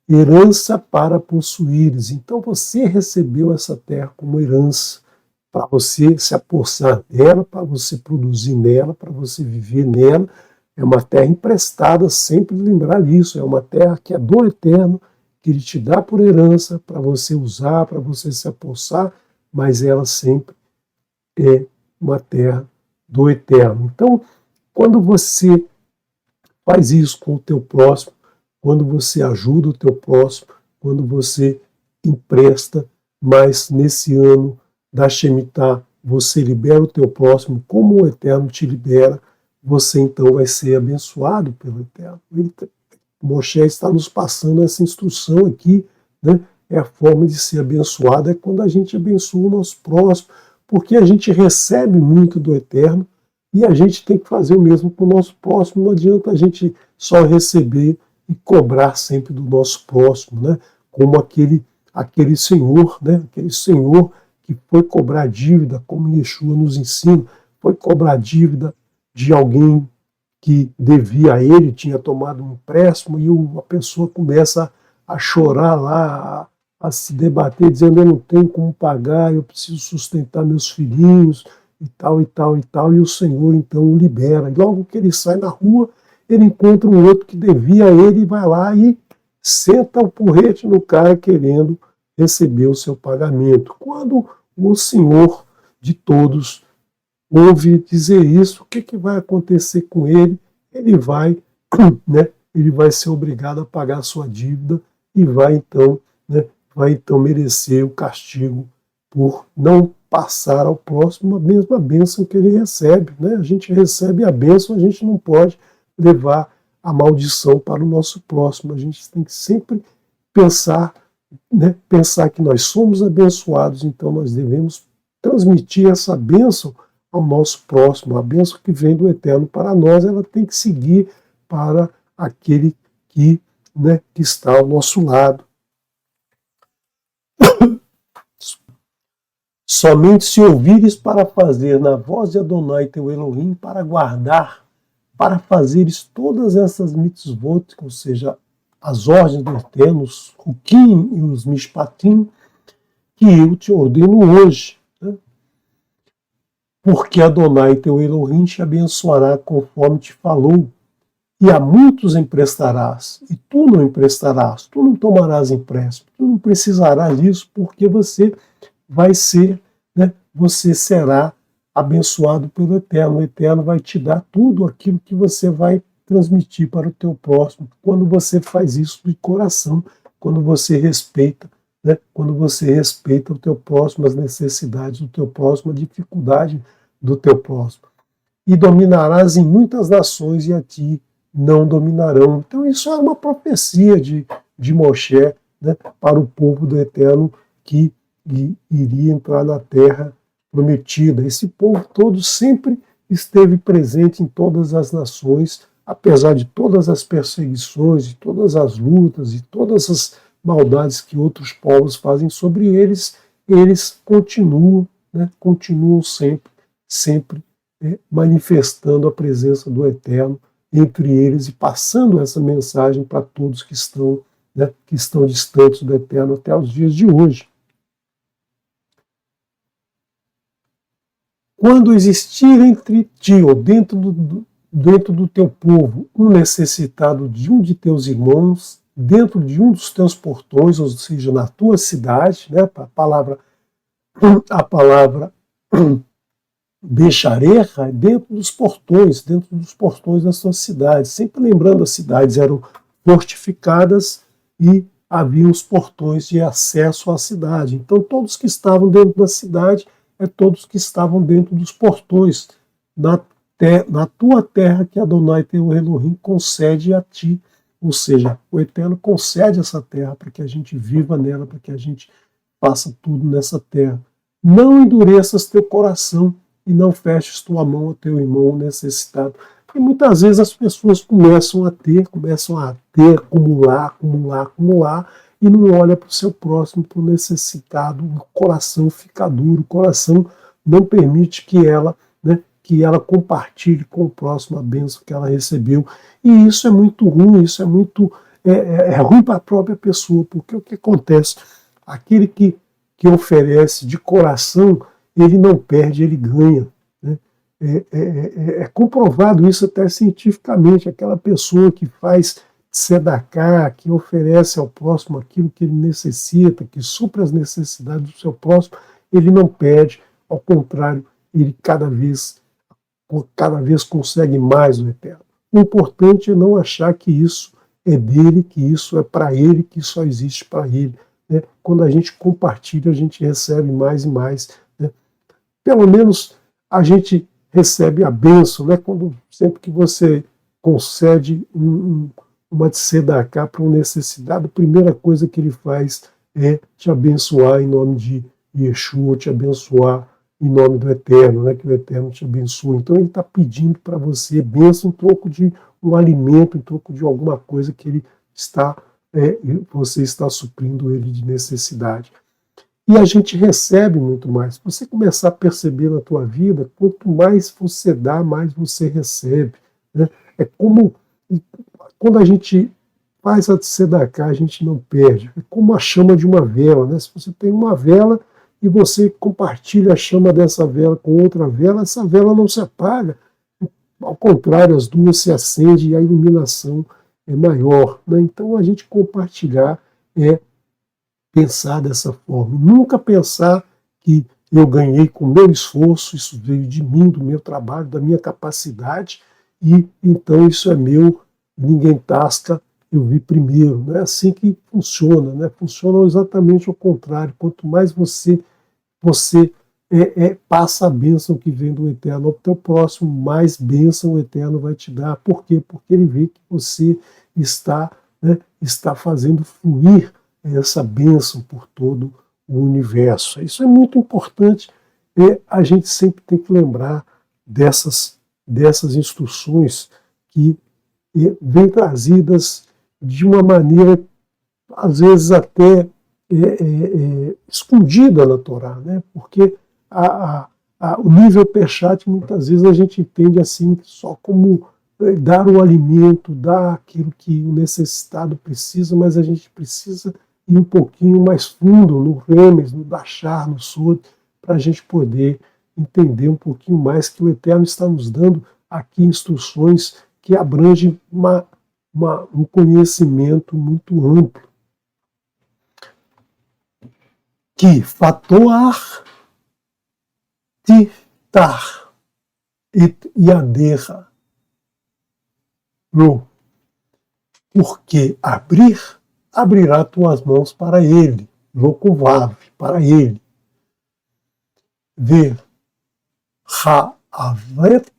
herança para possuíres. Então você recebeu essa terra como herança, para você se apossar dela, para você produzir nela, para você viver nela. É uma terra emprestada, sempre lembrar disso. É uma terra que é do Eterno, que Ele te dá por herança, para você usar, para você se apossar, mas ela sempre é uma terra do Eterno. Então, quando você faz isso com o teu próximo, quando você ajuda o teu próximo, quando você empresta, mas nesse ano da Shemitah você libera o teu próximo como o Eterno te libera, você então vai ser abençoado pelo Eterno. Moshe está nos passando essa instrução aqui, né? É a forma de ser abençoado, é quando a gente abençoa o nosso próximo, porque a gente recebe muito do Eterno e a gente tem que fazer o mesmo com o nosso próximo. Não adianta a gente só receber e cobrar sempre do nosso próximo, né? Como aquele senhor, né? Aquele senhor que foi cobrar dívida, como Yeshua nos ensina, foi cobrar dívida de alguém que devia a ele, tinha tomado um empréstimo, e a pessoa começa a chorar lá, a se debater, dizendo: eu não tenho como pagar, eu preciso sustentar meus filhinhos, e tal, e tal, e tal, e o Senhor então o libera. E logo que ele sai na rua, ele encontra um outro que devia a ele e vai lá e senta o porrete no cara querendo receber o seu pagamento. Quando o Senhor de todos ouve dizer isso, o que vai acontecer com ele? Ele vai, né, ele vai ser obrigado a pagar a sua dívida e vai então merecer o castigo por não passar ao próximo a mesma bênção que ele recebe, né? A gente recebe a bênção, a gente não pode levar a maldição para o nosso próximo. A gente tem que sempre pensar, né, pensar que nós somos abençoados, então nós devemos transmitir essa bênção ao nosso próximo. A bênção que vem do Eterno para nós, ela tem que seguir para aquele que, né, que está ao nosso lado. Somente se ouvires para fazer na voz de Adonai teu Elohim, para guardar, para fazeres todas essas mitzvot, ou seja, as ordens do Eterno, os hukim e os mishpatim, que eu te ordeno hoje, né? Porque Adonai teu Elohim te abençoará conforme te falou, e a muitos emprestarás, e tu não emprestarás, tu não tomarás empréstimo, tu não precisarás disso, porque você vai ser, né, você será abençoado pelo Eterno. O Eterno vai te dar tudo aquilo que você vai transmitir para o teu próximo, quando você faz isso de coração, quando você respeita, né, quando você respeita o teu próximo, as necessidades do teu próximo, a dificuldade do teu próximo. e dominarás em muitas nações, e a ti não dominarão. Então isso é uma profecia de Moshe, né, para o povo do Eterno que iria entrar na terra prometida. Esse povo todo sempre esteve presente em todas as nações, apesar de todas as perseguições, de todas as lutas e todas as maldades que outros povos fazem sobre eles, eles continuam, né, continuam sempre manifestando a presença do Eterno entre eles e passando essa mensagem para todos que estão, né, que estão distantes do Eterno até os dias de hoje. Quando existir entre ti, ou dentro do teu povo, um necessitado de um de teus irmãos, dentro de um dos teus portões, ou seja, na tua cidade, né, a palavra Becharecha, dentro dos portões da sua cidade. Sempre lembrando, as cidades eram fortificadas e havia os portões de acesso à cidade. Então todos que estavam dentro da cidade todos que estavam dentro dos portões, na tua terra que Adonai teu Elohim concede a ti. Ou seja, o Eterno concede essa terra para que a gente viva nela, para que a gente faça tudo nessa terra. Não endureças teu coração e não feches tua mão ao teu irmão necessitado. E muitas vezes as pessoas começam a ter, acumular, e não olha para o seu próximo, para o necessitado. O coração fica duro, o coração não permite que ela compartilhe com o próximo a bênção que ela recebeu. E isso é muito ruim, isso é muito ruim para a própria pessoa, porque o que acontece? Aquele que oferece de coração, ele não perde, ele ganha. Né? É comprovado isso até cientificamente. Aquela pessoa que faz tzedakah, que oferece ao próximo aquilo que ele necessita, que supra as necessidades do seu próximo, ele não perde, ao contrário, ele cada vez consegue mais do Eterno. O importante é não achar que isso é dele, que isso é para ele, que só existe para ele. Né? Quando a gente compartilha, a gente recebe mais e mais. Né? Pelo menos a gente recebe a bênção, né? Sempre que você concede uma tzedakah para um necessitado, a primeira coisa que ele faz é te abençoar em nome de Yeshua, te abençoar em nome do Eterno, né, que o Eterno te abençoe. Então ele está pedindo para você bênção em troco de um alimento, em troco de alguma coisa que você está suprindo ele de necessidade. E a gente recebe muito mais. Se você começar a perceber na tua vida, quanto mais você dá, mais você recebe. Né? É como quando a gente faz a tzedakah, a gente não perde. É como a chama de uma vela. Né? Se você tem uma vela e você compartilha a chama dessa vela com outra vela, essa vela não se apaga. Ao contrário, as duas se acendem e a iluminação é maior. Né? Então a gente compartilhar é pensar dessa forma. Nunca pensar que eu ganhei com o meu esforço, isso veio de mim, do meu trabalho, da minha capacidade, e então isso é meu, ninguém tasca, eu vi primeiro. Não é assim que funciona, né? Funciona exatamente ao contrário. Quanto mais você passa a bênção que vem do Eterno ao teu próximo, mais bênção o Eterno vai te dar. Por quê? Porque ele vê que você está fazendo fluir essa bênção por todo o universo. Isso é muito importante. A gente sempre tem que lembrar dessas instruções que vêm trazidas de uma maneira, às vezes até escondida na Torá, né? Porque o nível Peshat, muitas vezes a gente entende assim, só como dar o alimento, dar aquilo que o necessitado precisa, mas a gente precisa ir um pouquinho mais fundo no Remes, no Dachar, no Sod, para a gente poder entender um pouquinho mais que o Eterno está nos dando aqui instruções que abrangem um conhecimento muito amplo. Que fatoar tiftar et yadecha lo, porque abrirá tuas mãos para ele, locuvav, para ele. Ver ha'avet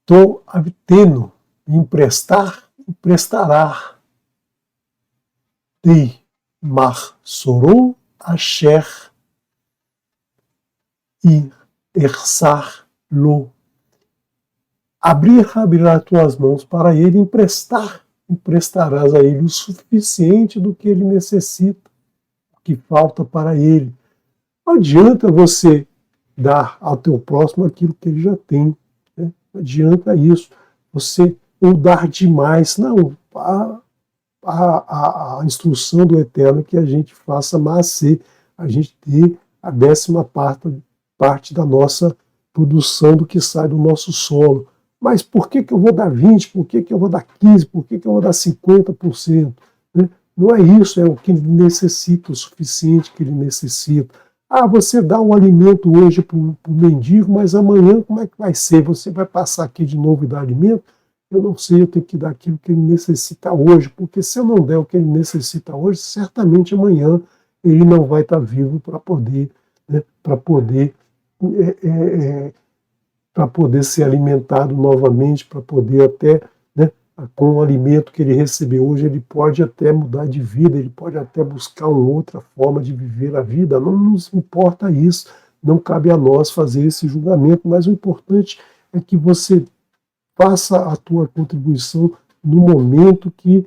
to avteno, emprestar, emprestará. Te mahsorou asher e ersar-lo. Abrirá tuas mãos para ele, emprestarás a ele o suficiente do que ele necessita, o que falta para ele. Não adianta você dar ao teu próximo aquilo que ele já tem, né? Não adianta isso, você ou dar demais. Não, a instrução do Eterno é que a gente faça maasê, a gente ter a 10ª parte da nossa produção do que sai do nosso solo. Mas por que eu vou dar 20%? Por que eu vou dar 15%? Por que eu vou dar 50%? Né? Não é isso, é o que ele necessita, o suficiente que ele necessita. Ah, você dá um alimento hoje para o mendigo, mas amanhã como é que vai ser? Você vai passar aqui de novo e dar alimento? Eu não sei, eu tenho que dar aquilo que ele necessita hoje, porque se eu não der o que ele necessita hoje, certamente amanhã ele não vai estar vivo para poder, né, para poder ser alimentado novamente, para poder até, né, com o alimento que ele recebeu hoje, ele pode até mudar de vida, ele pode até buscar uma outra forma de viver a vida. Não nos importa isso, não cabe a nós fazer esse julgamento, mas o importante é que você faça a tua contribuição no momento que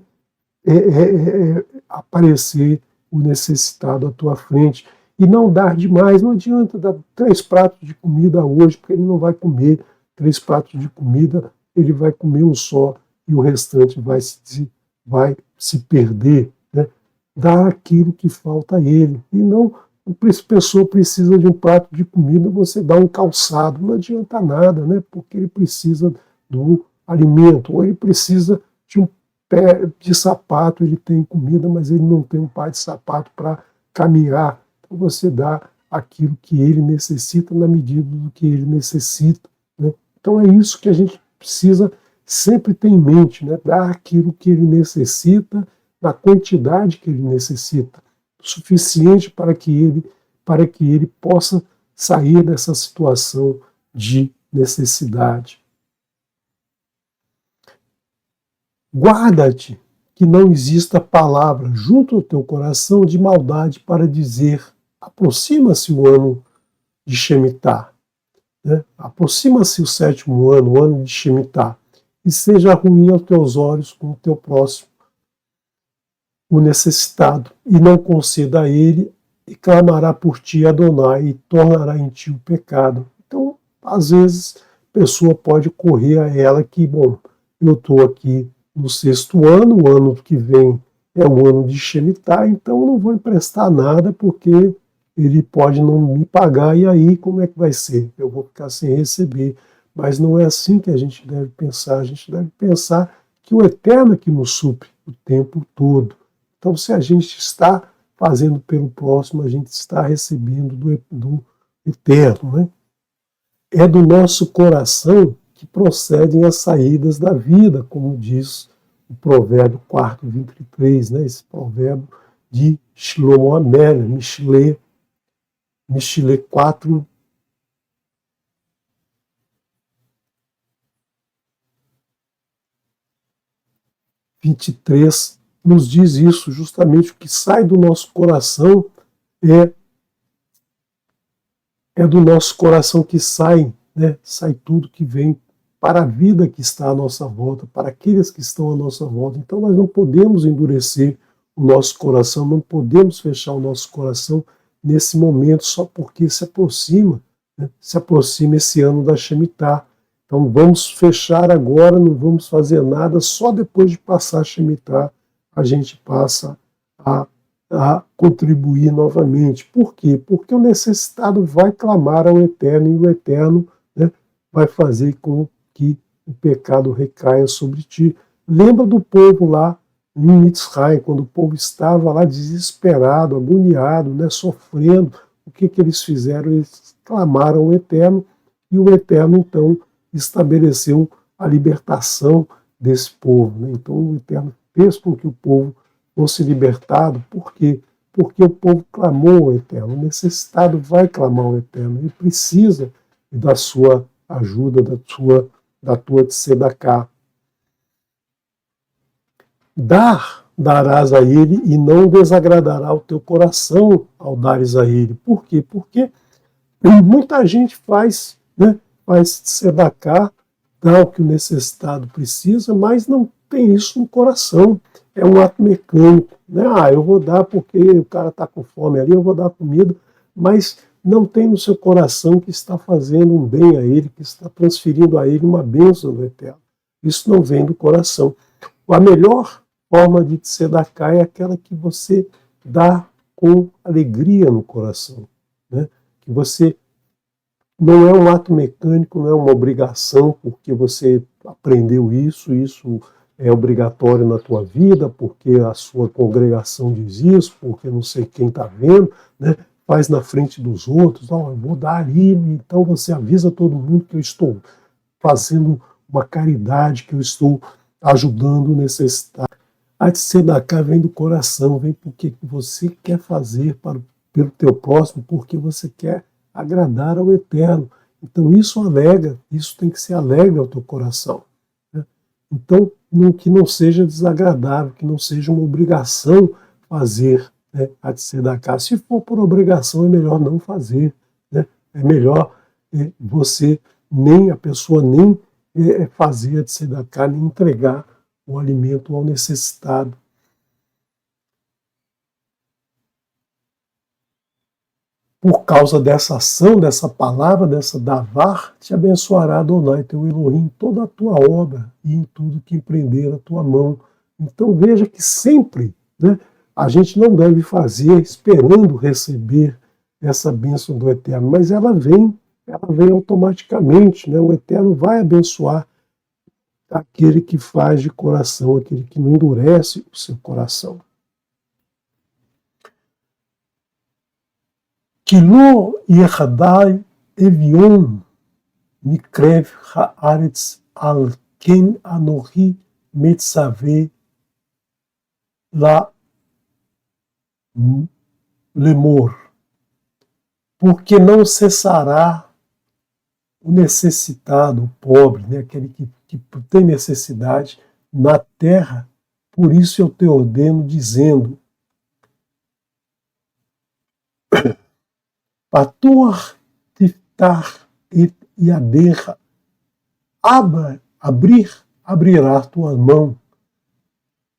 aparecer o necessitado à tua frente. E não dar demais, não adianta dar 3 pratos de comida hoje, porque ele não vai comer 3 pratos de comida, ele vai comer um só e o restante vai se perder. Né? Dar aquilo que falta a ele. E não, a pessoa precisa de um prato de comida, você dá um calçado, não adianta nada, né? Porque ele precisa do alimento, ou ele precisa de um pé de sapato, ele tem comida, mas ele não tem um par de sapato para caminhar. Você dá aquilo que ele necessita na medida do que ele necessita. Né? Então é isso que a gente precisa sempre ter em mente, né? Dar aquilo que ele necessita, na quantidade que ele necessita, o suficiente para que ele possa sair dessa situação de necessidade. Guarda-te que não exista palavra junto ao teu coração de maldade para dizer: aproxima-se o ano de Shemitah, né? Aproxima-se o 7º ano, o ano de Shemitah, e seja ruim aos teus olhos com o teu próximo, o necessitado, e não conceda a ele, e clamará por ti Adonai, e tornará em ti o pecado. Então, às vezes, a pessoa pode correr a ela que, bom, eu estou aqui no 6º ano, o ano que vem é o ano de Shemitah, então eu não vou emprestar nada porque ele pode não me pagar, e aí como é que vai ser? Eu vou ficar sem receber. Mas não é assim que a gente deve pensar. A gente deve pensar que o Eterno é que nos supre o tempo todo. Então, se a gente está fazendo pelo próximo, a gente está recebendo do Eterno. Né? É do nosso coração que procedem as saídas da vida, como diz o provérbio 4:23, né? Esse provérbio de Shlomo Amelech, Mishle 4, 23 nos diz isso, justamente o que sai do nosso coração é do nosso coração que sai, né? Sai tudo que vem para a vida que está à nossa volta, para aqueles que estão à nossa volta. Então nós não podemos endurecer o nosso coração, não podemos fechar o nosso coração nesse momento só porque se aproxima, né? Se aproxima esse ano da Shemitah. Então vamos fechar agora, não vamos fazer nada, só depois de passar a Shemitah a gente passa a contribuir novamente. Por quê? Porque o necessitado vai clamar ao Eterno, e o Eterno, né, vai fazer com que o pecado recaia sobre ti. Lembra do povo lá em Mitzrayim, quando o povo estava lá desesperado, agoniado, né, sofrendo. O que eles fizeram? Eles clamaram ao Eterno, e o Eterno então estabeleceu a libertação desse povo. Né? Então o Eterno fez com que o povo fosse libertado. Por quê? Porque o povo clamou ao Eterno. O necessitado vai clamar ao Eterno. Ele precisa da sua ajuda, da sua da tua tzedakah. Darás a ele e não desagradará o teu coração ao dares a ele. Por quê? Porque muita gente faz tzedakah, dá o que o necessitado precisa, mas não tem isso no coração. É um ato mecânico. Né? Eu vou dar porque o cara está com fome ali, eu vou dar comida, mas não tem no seu coração que está fazendo um bem a ele, que está transferindo a ele uma bênção do Eterno. Isso não vem do coração. A melhor forma de tzedakah é aquela que você dá com alegria no coração. Né? Que você não é um ato mecânico, não é uma obrigação, porque você aprendeu isso é obrigatório na tua vida, porque a sua congregação diz isso, porque não sei quem está vendo, né? Faz na frente dos outros, eu vou dar ali, então você avisa todo mundo que eu estou fazendo uma caridade, que eu estou ajudando o necessitado. A tzedakah vem do coração, vem porque você quer fazer pelo teu próximo, porque você quer agradar ao Eterno. Então isso alegra, isso tem que ser alegre ao teu coração. Né? Então, que não seja desagradável, que não seja uma obrigação fazer, né, a tzedakah. Se for por obrigação, é melhor não fazer. Né? É melhor a pessoa nem fazer a tzedakah, nem entregar o alimento ao necessitado. Por causa dessa ação, dessa palavra, dessa davar, te abençoará Adonai, teu Elohim, em toda a tua obra e em tudo que empreender a tua mão. Então veja que sempre, né, a gente não deve fazer esperando receber essa bênção do Eterno, mas ela vem automaticamente. Né? O Eterno vai abençoar aquele que faz de coração, aquele que não endurece o seu coração. כי לא יחדל אביון מקרב הארץ, על כן אנוכי מצווה לאמור. Porque não cessará o necessitado, o pobre, né, aquele que tem necessidade na terra, por isso eu te ordeno, dizendo: Patur tiftar et yadecha, abrirá tua mão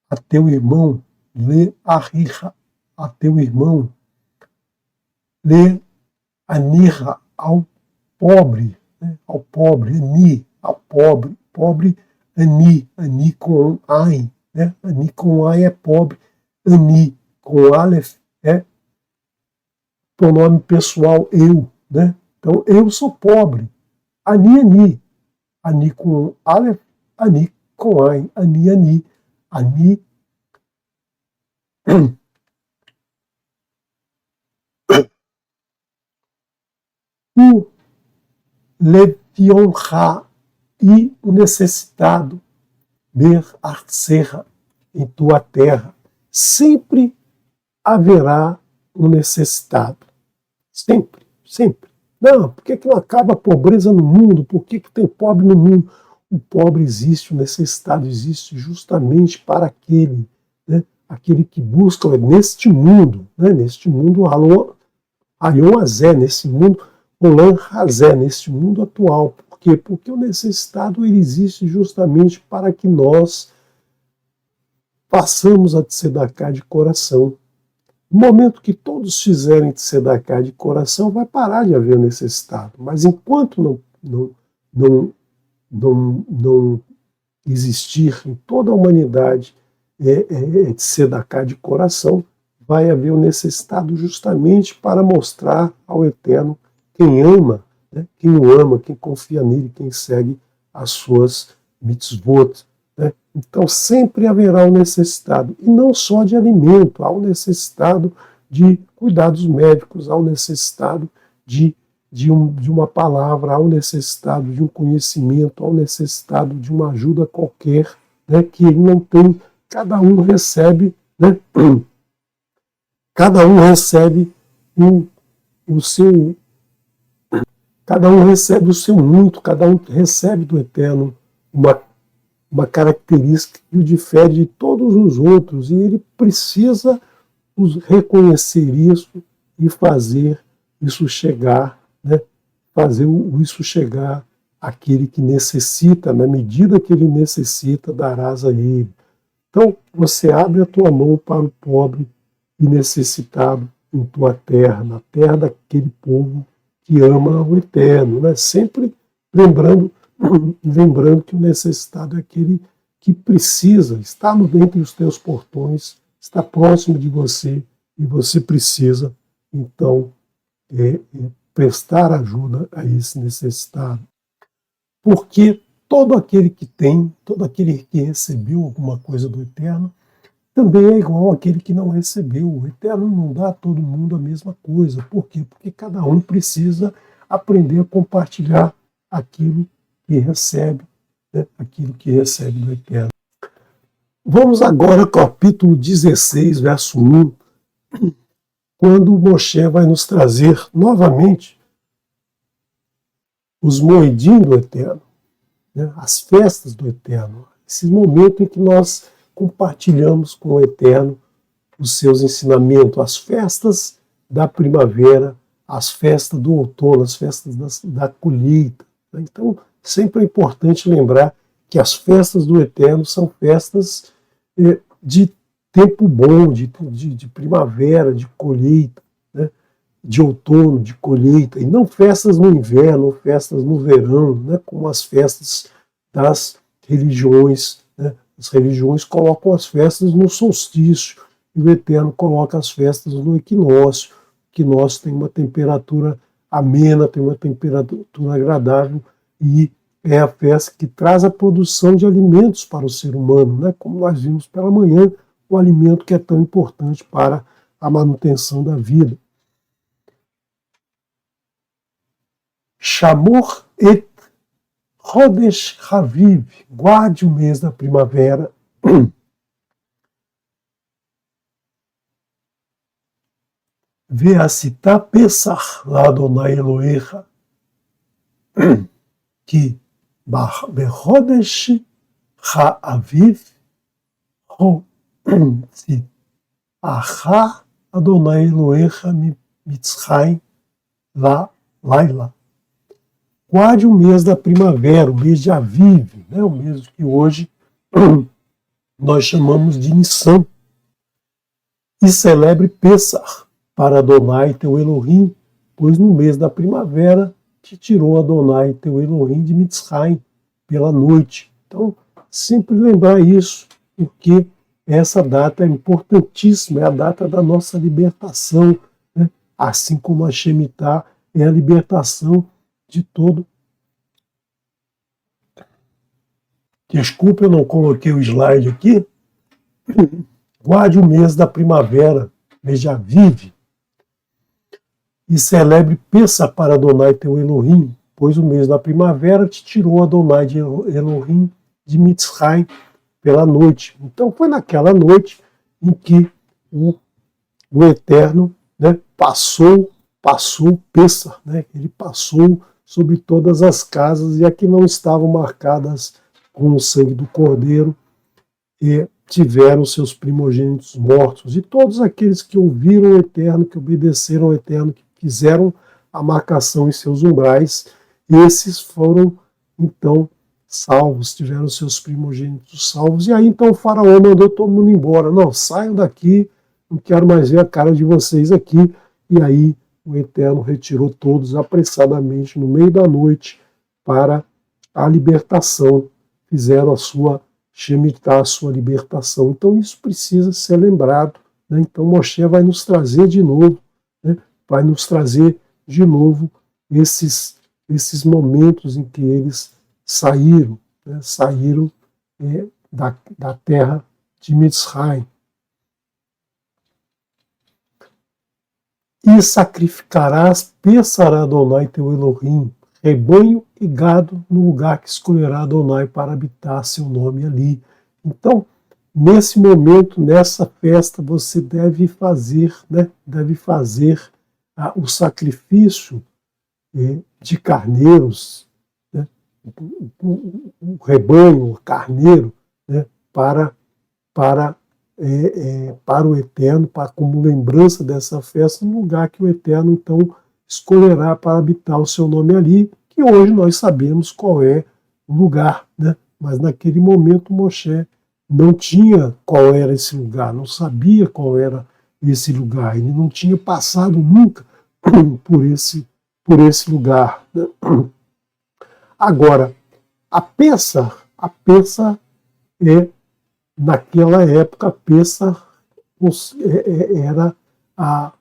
a teu irmão, le arriha, a teu irmão, le anirra, ao pobre, né, ao pobre, ani com ai, né, ani com ai é pobre, ani com aleph é pronome pessoal eu, né? Então eu sou pobre, ani com aleph, ani com ai, ani, o levionha e o necessitado, ber artserra, em tua terra, sempre haverá um necessitado. Sempre, sempre. Não, por que não acaba a pobreza no mundo? Por que tem pobre no mundo? O pobre existe, o necessitado existe justamente para aquele, né, aquele que busca neste mundo, né, neste mundo Ayon Azé, nesse mundo Olam Hazé, neste mundo atual. Por quê? Porque o necessitado ele existe justamente para que nós façamos a tzedakah de coração. No momento que todos fizerem tzedakah de coração, vai parar de haver necessitado. Mas enquanto não existir em toda a humanidade tzedakah de coração, vai haver o necessitado justamente para mostrar ao Eterno quem ama, né, quem o ama, quem confia nele, quem segue as suas mitzvot. Né? Então sempre haverá um necessitado, e não só de alimento, há um necessitado de cuidados médicos, há um necessitado de uma palavra, há um necessitado de um conhecimento, há um necessitado de uma ajuda qualquer, né, que ele não tem. Cada um recebe, né, Cada um recebe o seu muito, cada um recebe do Eterno uma característica que o difere de todos os outros, e ele precisa reconhecer isso e fazer isso chegar, né? Fazer isso chegar àquele que necessita, na medida que ele necessita, darás a ele. Então, você abre a tua mão para o pobre e necessitado em tua terra, na terra daquele povo que ama o Eterno, né? Sempre lembrando que o necessitado é aquele que precisa, está dentro dos teus portões, está próximo de você e você precisa, então, prestar ajuda a esse necessitado. Porque todo aquele que tem, todo aquele que recebeu alguma coisa do Eterno, também é igual àquele que não recebeu. O Eterno não dá a todo mundo a mesma coisa. Por quê? Porque cada um precisa aprender a compartilhar aquilo que recebe, né? Aquilo que recebe do Eterno. Vamos agora ao capítulo 16, verso 1, quando Moshe vai nos trazer novamente os moedim do Eterno, né? As festas do Eterno, esse momento em que nós compartilhamos com o Eterno os seus ensinamentos, as festas da primavera, as festas do outono, as festas da colheita. Então, sempre é importante lembrar que as festas do Eterno são festas de tempo bom, de primavera, de colheita, né? De outono, de colheita, e não festas no inverno, ou festas no verão, né? Como as festas das religiões, né? As religiões colocam as festas no solstício, e o Eterno coloca as festas no equinócio. O equinócio tem uma temperatura amena, tem uma temperatura agradável, e é a festa que traz a produção de alimentos para o ser humano, né? Como nós vimos pela manhã, o alimento que é tão importante para a manutenção da vida. Shamor et Chodesh Haviv, guarde o mês da primavera. Ve'asita Pesach la'Adonai Elohecha, que bechodesh ha'aviv tzit'acha Adonai Elohecha mitzrayim laila. Guarde o mês da primavera, o mês de Aviv, né? O mês que hoje nós chamamos de Nissan. E celebre Pesach para Adonai teu Elohim, pois no mês da primavera te tirou Adonai teu Elohim de Mitzrayim pela noite. Então, sempre lembrar isso, porque essa data é importantíssima, é a data da nossa libertação, né? Assim como a Shemitah é a libertação de todo. Desculpe, eu não coloquei o slide aqui. Guarde o mês da primavera, mês de Aviv, e celebre Pesach para Adonai teu Elohim, pois o mês da primavera te tirou Adonai de Elohim de Mitzrayim pela noite. Então foi naquela noite em que o Eterno, né, passou Pesach, né? Ele passou sobre todas as casas, e aqui não estavam marcadas com o sangue do Cordeiro, e tiveram seus primogênitos mortos. E todos aqueles que ouviram o Eterno, que obedeceram ao Eterno, que fizeram a marcação em seus umbrais, esses foram, então, salvos, tiveram seus primogênitos salvos. E aí, então, o faraó mandou todo mundo embora. Não, saiam daqui, não quero mais ver a cara de vocês aqui. E aí, o Eterno retirou todos apressadamente no meio da noite para a libertação. Fizeram a sua Shemitah, a sua libertação. Então isso precisa ser lembrado, né? Então Moshe vai nos trazer de novo, né? Vai nos trazer de novo esses momentos em que eles saíram, né? Saíram da terra de Mitzrayim. E sacrificarás Pesach a Adonai teu Elohim, rebanho e gado no lugar que escolherá Adonai para habitar seu nome ali. Então, nesse momento, nessa festa, você deve fazer, né? Deve fazer o sacrifício de carneiros, né, um rebanho, um carneiro, né, para para o Eterno, como lembrança dessa festa, no lugar que o Eterno então escolherá para habitar o seu nome ali, que hoje nós sabemos qual é o lugar, né? Mas naquele momento Moshe não tinha qual era esse lugar, não sabia qual era esse lugar, ele não tinha passado nunca por esse lugar, né? Agora, a peça naquela época, a peça era a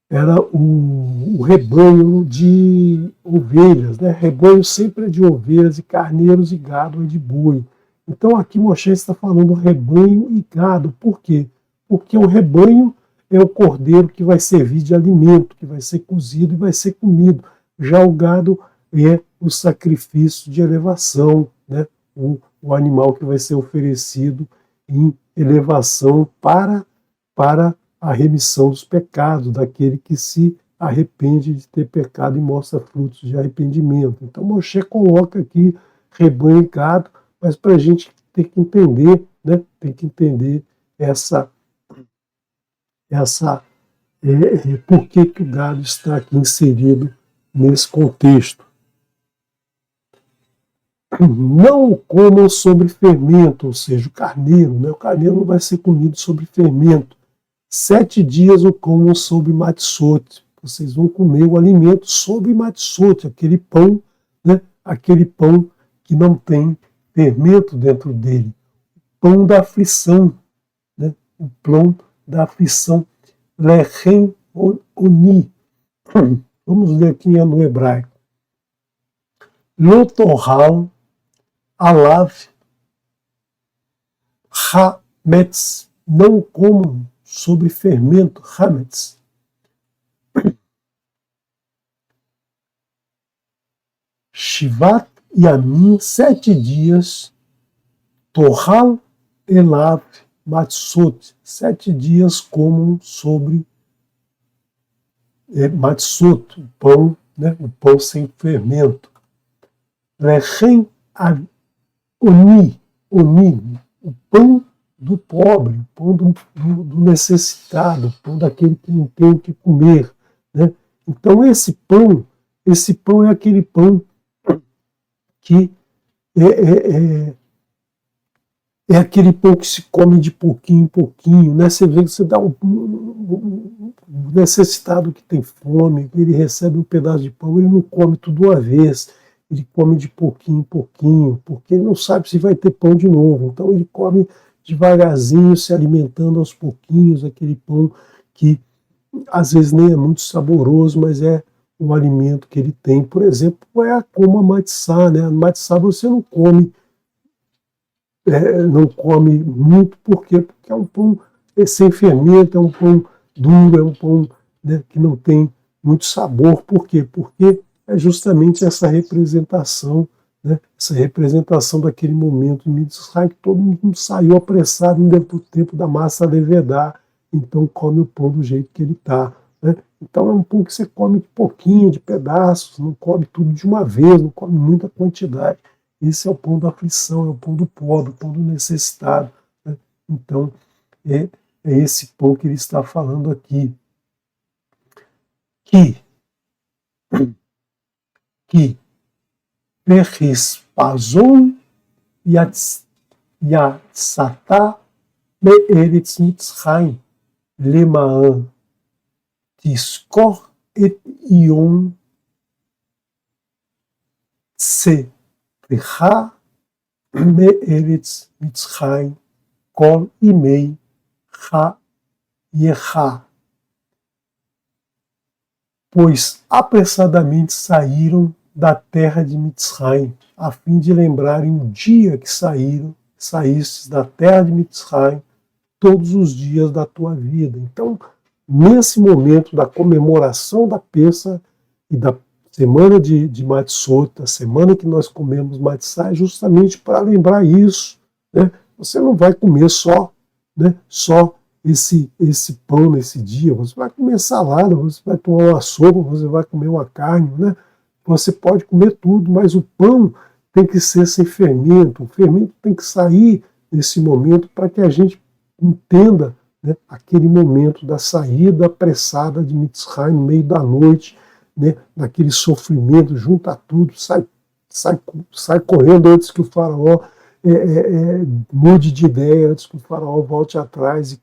era o rebanho de ovelhas, né? Rebanho sempre é de ovelhas e carneiros e gado é de boi. Então aqui Moshe está falando rebanho e gado. Por quê? Porque o rebanho é o cordeiro que vai servir de alimento, que vai ser cozido e vai ser comido. Já o gado é o sacrifício de elevação, né? O animal que vai ser oferecido em elevação para a remissão dos pecados, daquele que se arrepende de ter pecado e mostra frutos de arrependimento. Então Moshe coloca aqui rebanho e gado, mas para a gente ter que entender, né, tem que entender por que o gado está aqui inserido nesse contexto. Não o comam sobre fermento, ou seja, o carneiro, né? O carneiro não vai ser comido sobre fermento. 7 dias o comam sobre matzot. Vocês vão comer o alimento sobre matzot, aquele pão, né? Aquele pão que não tem fermento dentro dele. Pão da aflição, né? O pão da aflição. Lechem oni. Vamos ler aqui no hebraico. Lotohal alav hametz. Não comam sobre fermento, hametz. Shivat Yamim, 7 dias, Torhal Elav Matzot, 7 dias comam sobre matzot, o pão, né, o pão sem fermento. Lechem oni, o pão do pobre, o pão do necessitado, o pão daquele que não tem o que comer, né? Então esse pão é aquele pão que é aquele pão que se come de pouquinho em pouquinho, né? Você vê que você dá um necessitado que tem fome, ele recebe um pedaço de pão, ele não come tudo uma vez, ele come de pouquinho em pouquinho, porque ele não sabe se vai ter pão de novo, então ele come devagarzinho, se alimentando aos pouquinhos, aquele pão que às vezes nem é muito saboroso, mas é o alimento que ele tem. Por exemplo, como a matzá, né? A matzá você não come muito, por quê? Porque é um pão sem fermento, é um pão duro, é um pão, né, que não tem muito sabor. Por quê? Porque é justamente essa representação, né, essa representação daquele momento em Mitzrayim, que todo mundo saiu apressado dentro do tempo da massa levedar, então come o pão do jeito que ele está. Né? Então é um pão que você come de pouquinho, de pedaços, não come tudo de uma vez, não come muita quantidade. Esse é o pão da aflição, é o pão do pobre, o pão do necessitado. Né? Então é esse pão que ele está falando aqui. Que Perrispazon Yatsata Be'eretz Mitzrayim Lemaan Tiskor et Ion Tserecha Be'eretz Mitzrayim Kol Imei Ha-Yecha. Pois apressadamente saíram da terra de Mitzrayim, a fim de lembrarem o dia que saístes da terra de Mitzrayim, todos os dias da tua vida. Então, nesse momento da comemoração da Pêssah e da semana de Matzot, a semana que nós comemos Matzah, é justamente para lembrar isso. Né? Você não vai comer só esse pão nesse dia, você vai comer salada, você vai tomar uma sopa, você vai comer uma carne, né? Você pode comer tudo, mas o pão tem que ser sem fermento, o fermento tem que sair nesse momento para que a gente entenda, né, aquele momento da saída apressada de Mitzrayim no meio da noite, né, naquele sofrimento, junta tudo, sai correndo antes que o faraó mude de ideia, antes que o faraó volte atrás e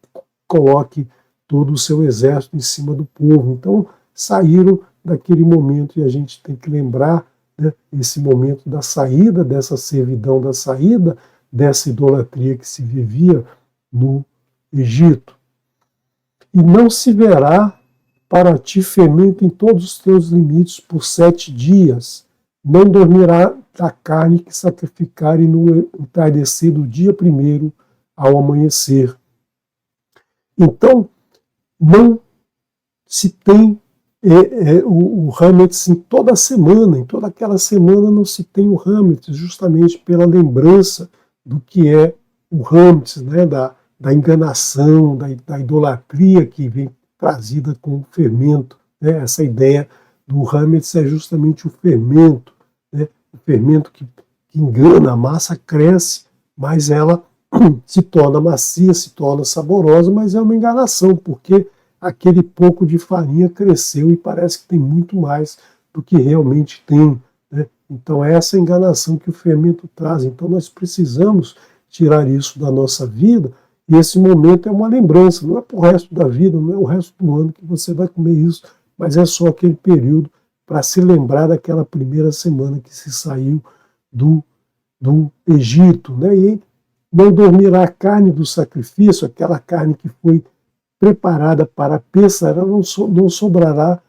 coloque todo o seu exército em cima do povo. Então, saíram daquele momento e a gente tem que lembrar, né, esse momento da saída, dessa servidão, da saída dessa idolatria que se vivia no Egito. E não se verá para ti fermento em todos os teus limites por 7 dias. Não dormirá da carne que sacrificarem no entardecer do dia primeiro ao amanhecer. Então, não se tem o Hametz em toda a semana, em toda aquela semana não se tem o Hametz, justamente pela lembrança do que é o Hametz, né, da enganação, da idolatria que vem trazida com o fermento. Né? Essa ideia do Hametz é justamente o fermento, né? O fermento que engana, a massa cresce, mas ela se torna macia, se torna saborosa, mas é uma enganação, porque aquele pouco de farinha cresceu e parece que tem muito mais do que realmente tem. Né? Então é essa enganação que o fermento traz. Então nós precisamos tirar isso da nossa vida, e esse momento é uma lembrança, não é para o resto da vida, não é o resto do ano que você vai comer isso, mas é só aquele período para se lembrar daquela primeira semana que se saiu do Egito. Né? E não dormirá a carne do sacrifício, aquela carne que foi preparada para a peça, ela não sobrará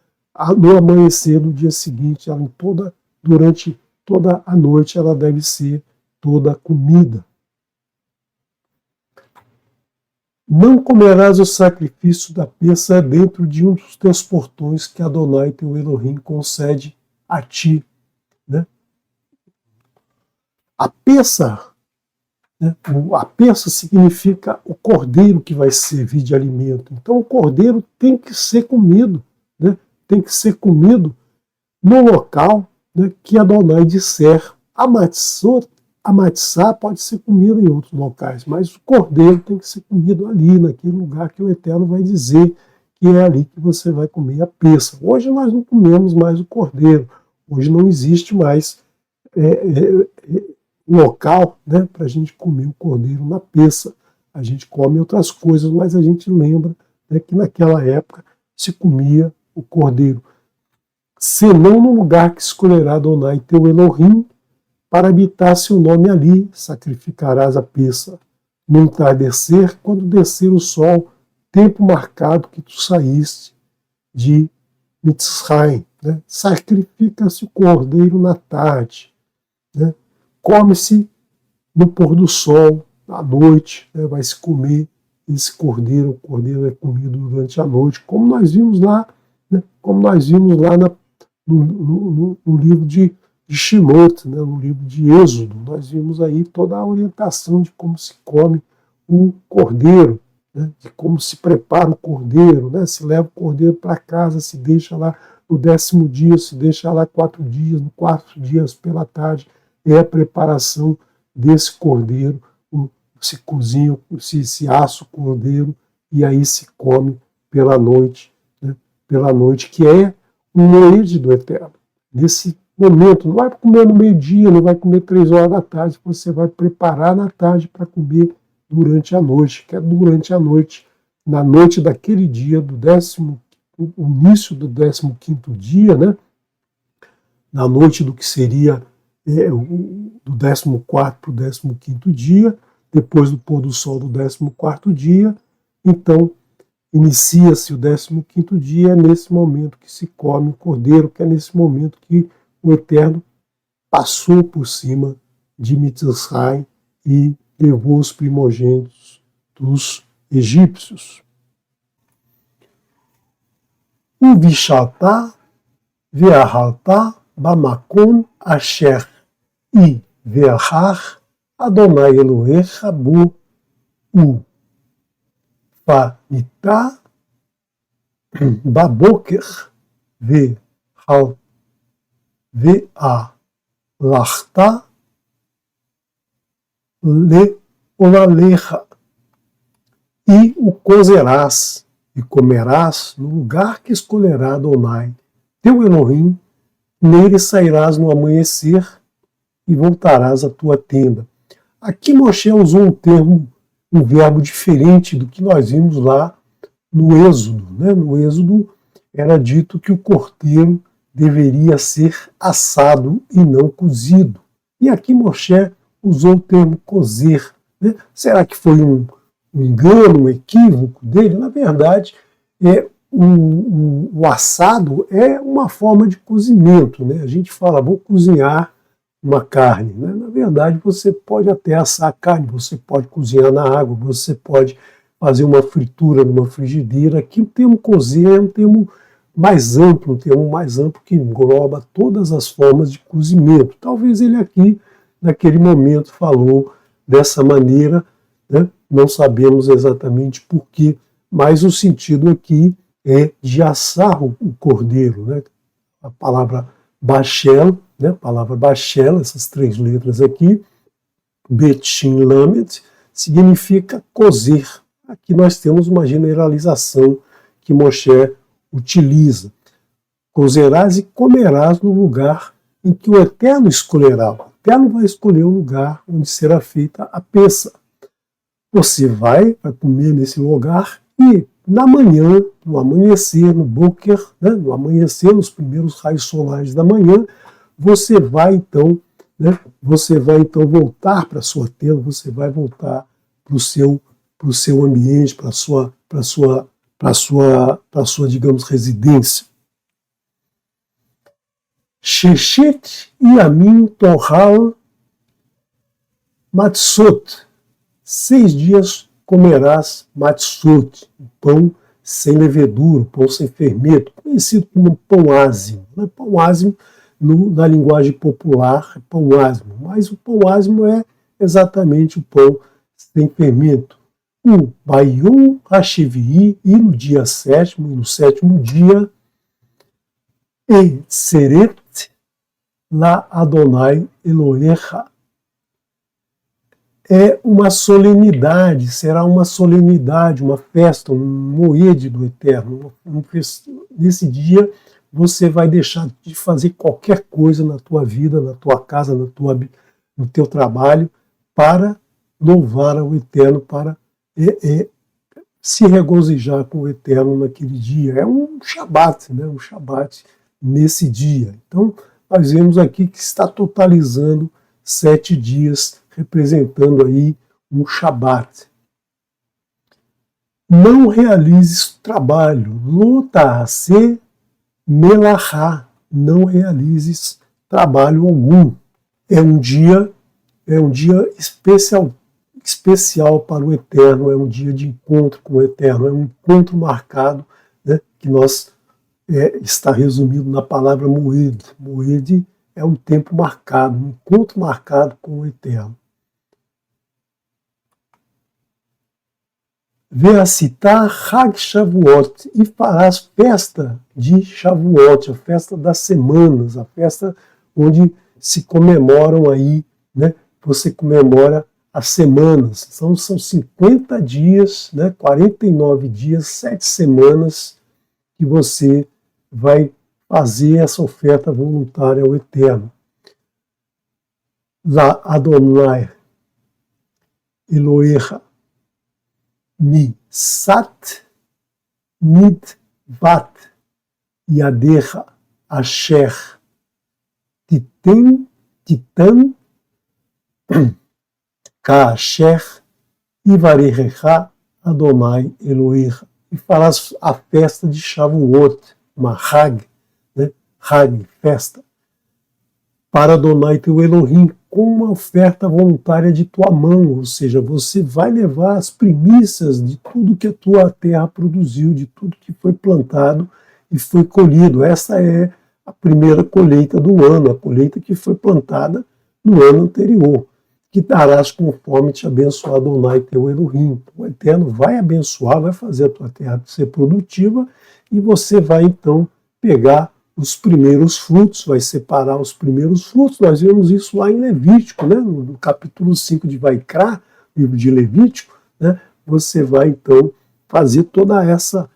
no amanhecer do dia seguinte, durante toda a noite ela deve ser toda comida. Não comerás o sacrifício da peça dentro de um dos teus portões que Adonai teu Elohim concede a ti. Né? A peça, né? A peça significa o cordeiro que vai servir de alimento. Então o cordeiro tem que ser comido, né? Tem que ser comido no local, né, que Adonai disser. A matzá pode ser comida em outros locais, mas o cordeiro tem que ser comido ali, naquele lugar que o Eterno vai dizer que é ali que você vai comer a peça. Hoje nós não comemos mais o cordeiro, hoje não existe mais local, né, para a gente comer o cordeiro na peça. A gente come outras coisas, mas a gente lembra, né, que naquela época se comia o cordeiro. Senão no lugar que escolherá Adonai teu Elohim, para habitar seu nome ali, sacrificarás a peça. No entardecer, quando descer o sol, tempo marcado que tu saíste de Mitzrayim. Né? Sacrifica-se o cordeiro na tarde. Né? Come-se no pôr do sol, à noite, né? Vai se comer esse cordeiro. O cordeiro é comido durante a noite, como nós vimos lá, né? Como nós vimos lá no livro de Shemot, né, no livro de Êxodo. Nós vimos aí toda a orientação de como se come o cordeiro, né, de como se prepara o cordeiro, né, se leva o cordeiro para casa, se deixa lá no 10º dia, se deixa lá 4 dias, no 4º dia pela tarde, é a preparação desse cordeiro, se cozinha, se assa o cordeiro e aí se come pela noite, né, que é um moed do Eterno. Nesse momento, não vai comer no meio-dia, não vai comer 3 horas da tarde, você vai preparar na tarde para comer durante a noite, que é durante a noite, na noite daquele dia, o início do 15º dia, né? Na noite do que seria do 14º para o 15º dia, depois do pôr do sol do 14º dia, então inicia-se o 15º dia, é nesse momento que se come o cordeiro, que é nesse momento que o Eterno passou por cima de Mitzrayim e levou os primogênitos dos egípcios. Uvishalta ve'ahalta bamakom asher i ve'ahar Adonai Elohecha bu u. Vanitá baboker ve'alachta leolalecha. E o cozerás e comerás no lugar que escolherá Adonai, teu Elohim, nele sairás no amanhecer e voltarás à tua tenda. Aqui Moshe usou um verbo diferente do que nós vimos lá no Êxodo. Né? No Êxodo era dito que o cordeiro deveria ser assado e não cozido. E aqui Moshe usou o termo cozer. Né? Será que foi um engano, um equívoco dele? Na verdade, o assado é uma forma de cozimento. Né? A gente fala, vou cozinhar uma carne. Né? Na verdade, você pode até assar a carne, você pode cozinhar na água, você pode fazer uma fritura numa frigideira. Aqui o termo cozer é um termo mais amplo, que engloba todas as formas de cozimento. Talvez ele aqui, naquele momento, falou dessa maneira, né? Não sabemos exatamente por quê, mas o sentido aqui é de assar o cordeiro. Né? A palavra bachel, né? A palavra bachel, essas 3 letras aqui, bet shin lamed, significa cozer. Aqui nós temos uma generalização que Moshe utiliza. Cozerás e comerás no lugar em que o Eterno escolherá. O Eterno vai escolher o lugar onde será feita a peça. Você vai comer nesse lugar e na manhã, no amanhecer, no boker, né, no amanhecer, nos primeiros raios solares da manhã, você vai então voltar para a sua tenda, você vai voltar para o seu ambiente, para a sua, digamos, residência. Sheshet yamim tohal matzot. 6 dias comerás matzot, o pão sem levedura, o pão sem fermento, conhecido como pão ázimo. Pão ázimo, na linguagem popular, é pão ázimo, mas o pão ázimo é exatamente o pão sem fermento. O Bayom Hashevi'i, e no dia 7º, no 7º dia, Seret la Adonai Elohecha. É uma solenidade, será uma solenidade, uma festa, um moed do Eterno. Nesse dia você vai deixar de fazer qualquer coisa na tua vida, na tua casa, no teu trabalho, para louvar ao Eterno, para se regozijar com o Eterno naquele dia. É um Shabat, né? Um Shabat nesse dia. Então, nós vemos aqui que está totalizando 7 dias, representando aí um Shabat. Não realizes trabalho. Lo ta'aseh melachá. Não realizes trabalho algum. É um dia especial para o Eterno, é um dia de encontro com o Eterno, é um encontro marcado, né, que está resumido na palavra moed. Moed é um tempo marcado, um encontro marcado com o Eterno. Ve'asitá Hag Shavuot, e farás festa de Shavuot, a festa das semanas, a festa onde se comemoram aí, né? Você comemora as semanas. São 50 dias, né? 49 dias, 7 semanas que você vai fazer essa oferta voluntária ao Eterno. La Adonai Elohecha Misat Midvat Yadecha Asher Titan Kaasher Ivarechecha Adonai Elohecha. E farás a festa de Shavuot, uma Hag, né? Hag, festa, para Adonai teu Elohim, com uma oferta voluntária de tua mão, ou seja, você vai levar as primícias de tudo que a tua terra produziu, de tudo que foi plantado e foi colhido. Essa é a primeira colheita do ano, a colheita que foi plantada no ano anterior. que darás conforme te abençoar Adonai teu Elohim. O Eterno vai abençoar, vai fazer a tua terra ser produtiva e você vai então pegar os primeiros frutos, vai separar os primeiros frutos. Nós vemos isso lá em Levítico, né? No capítulo 5 de Vaikra, livro de Levítico, né? Você vai então fazer toda essa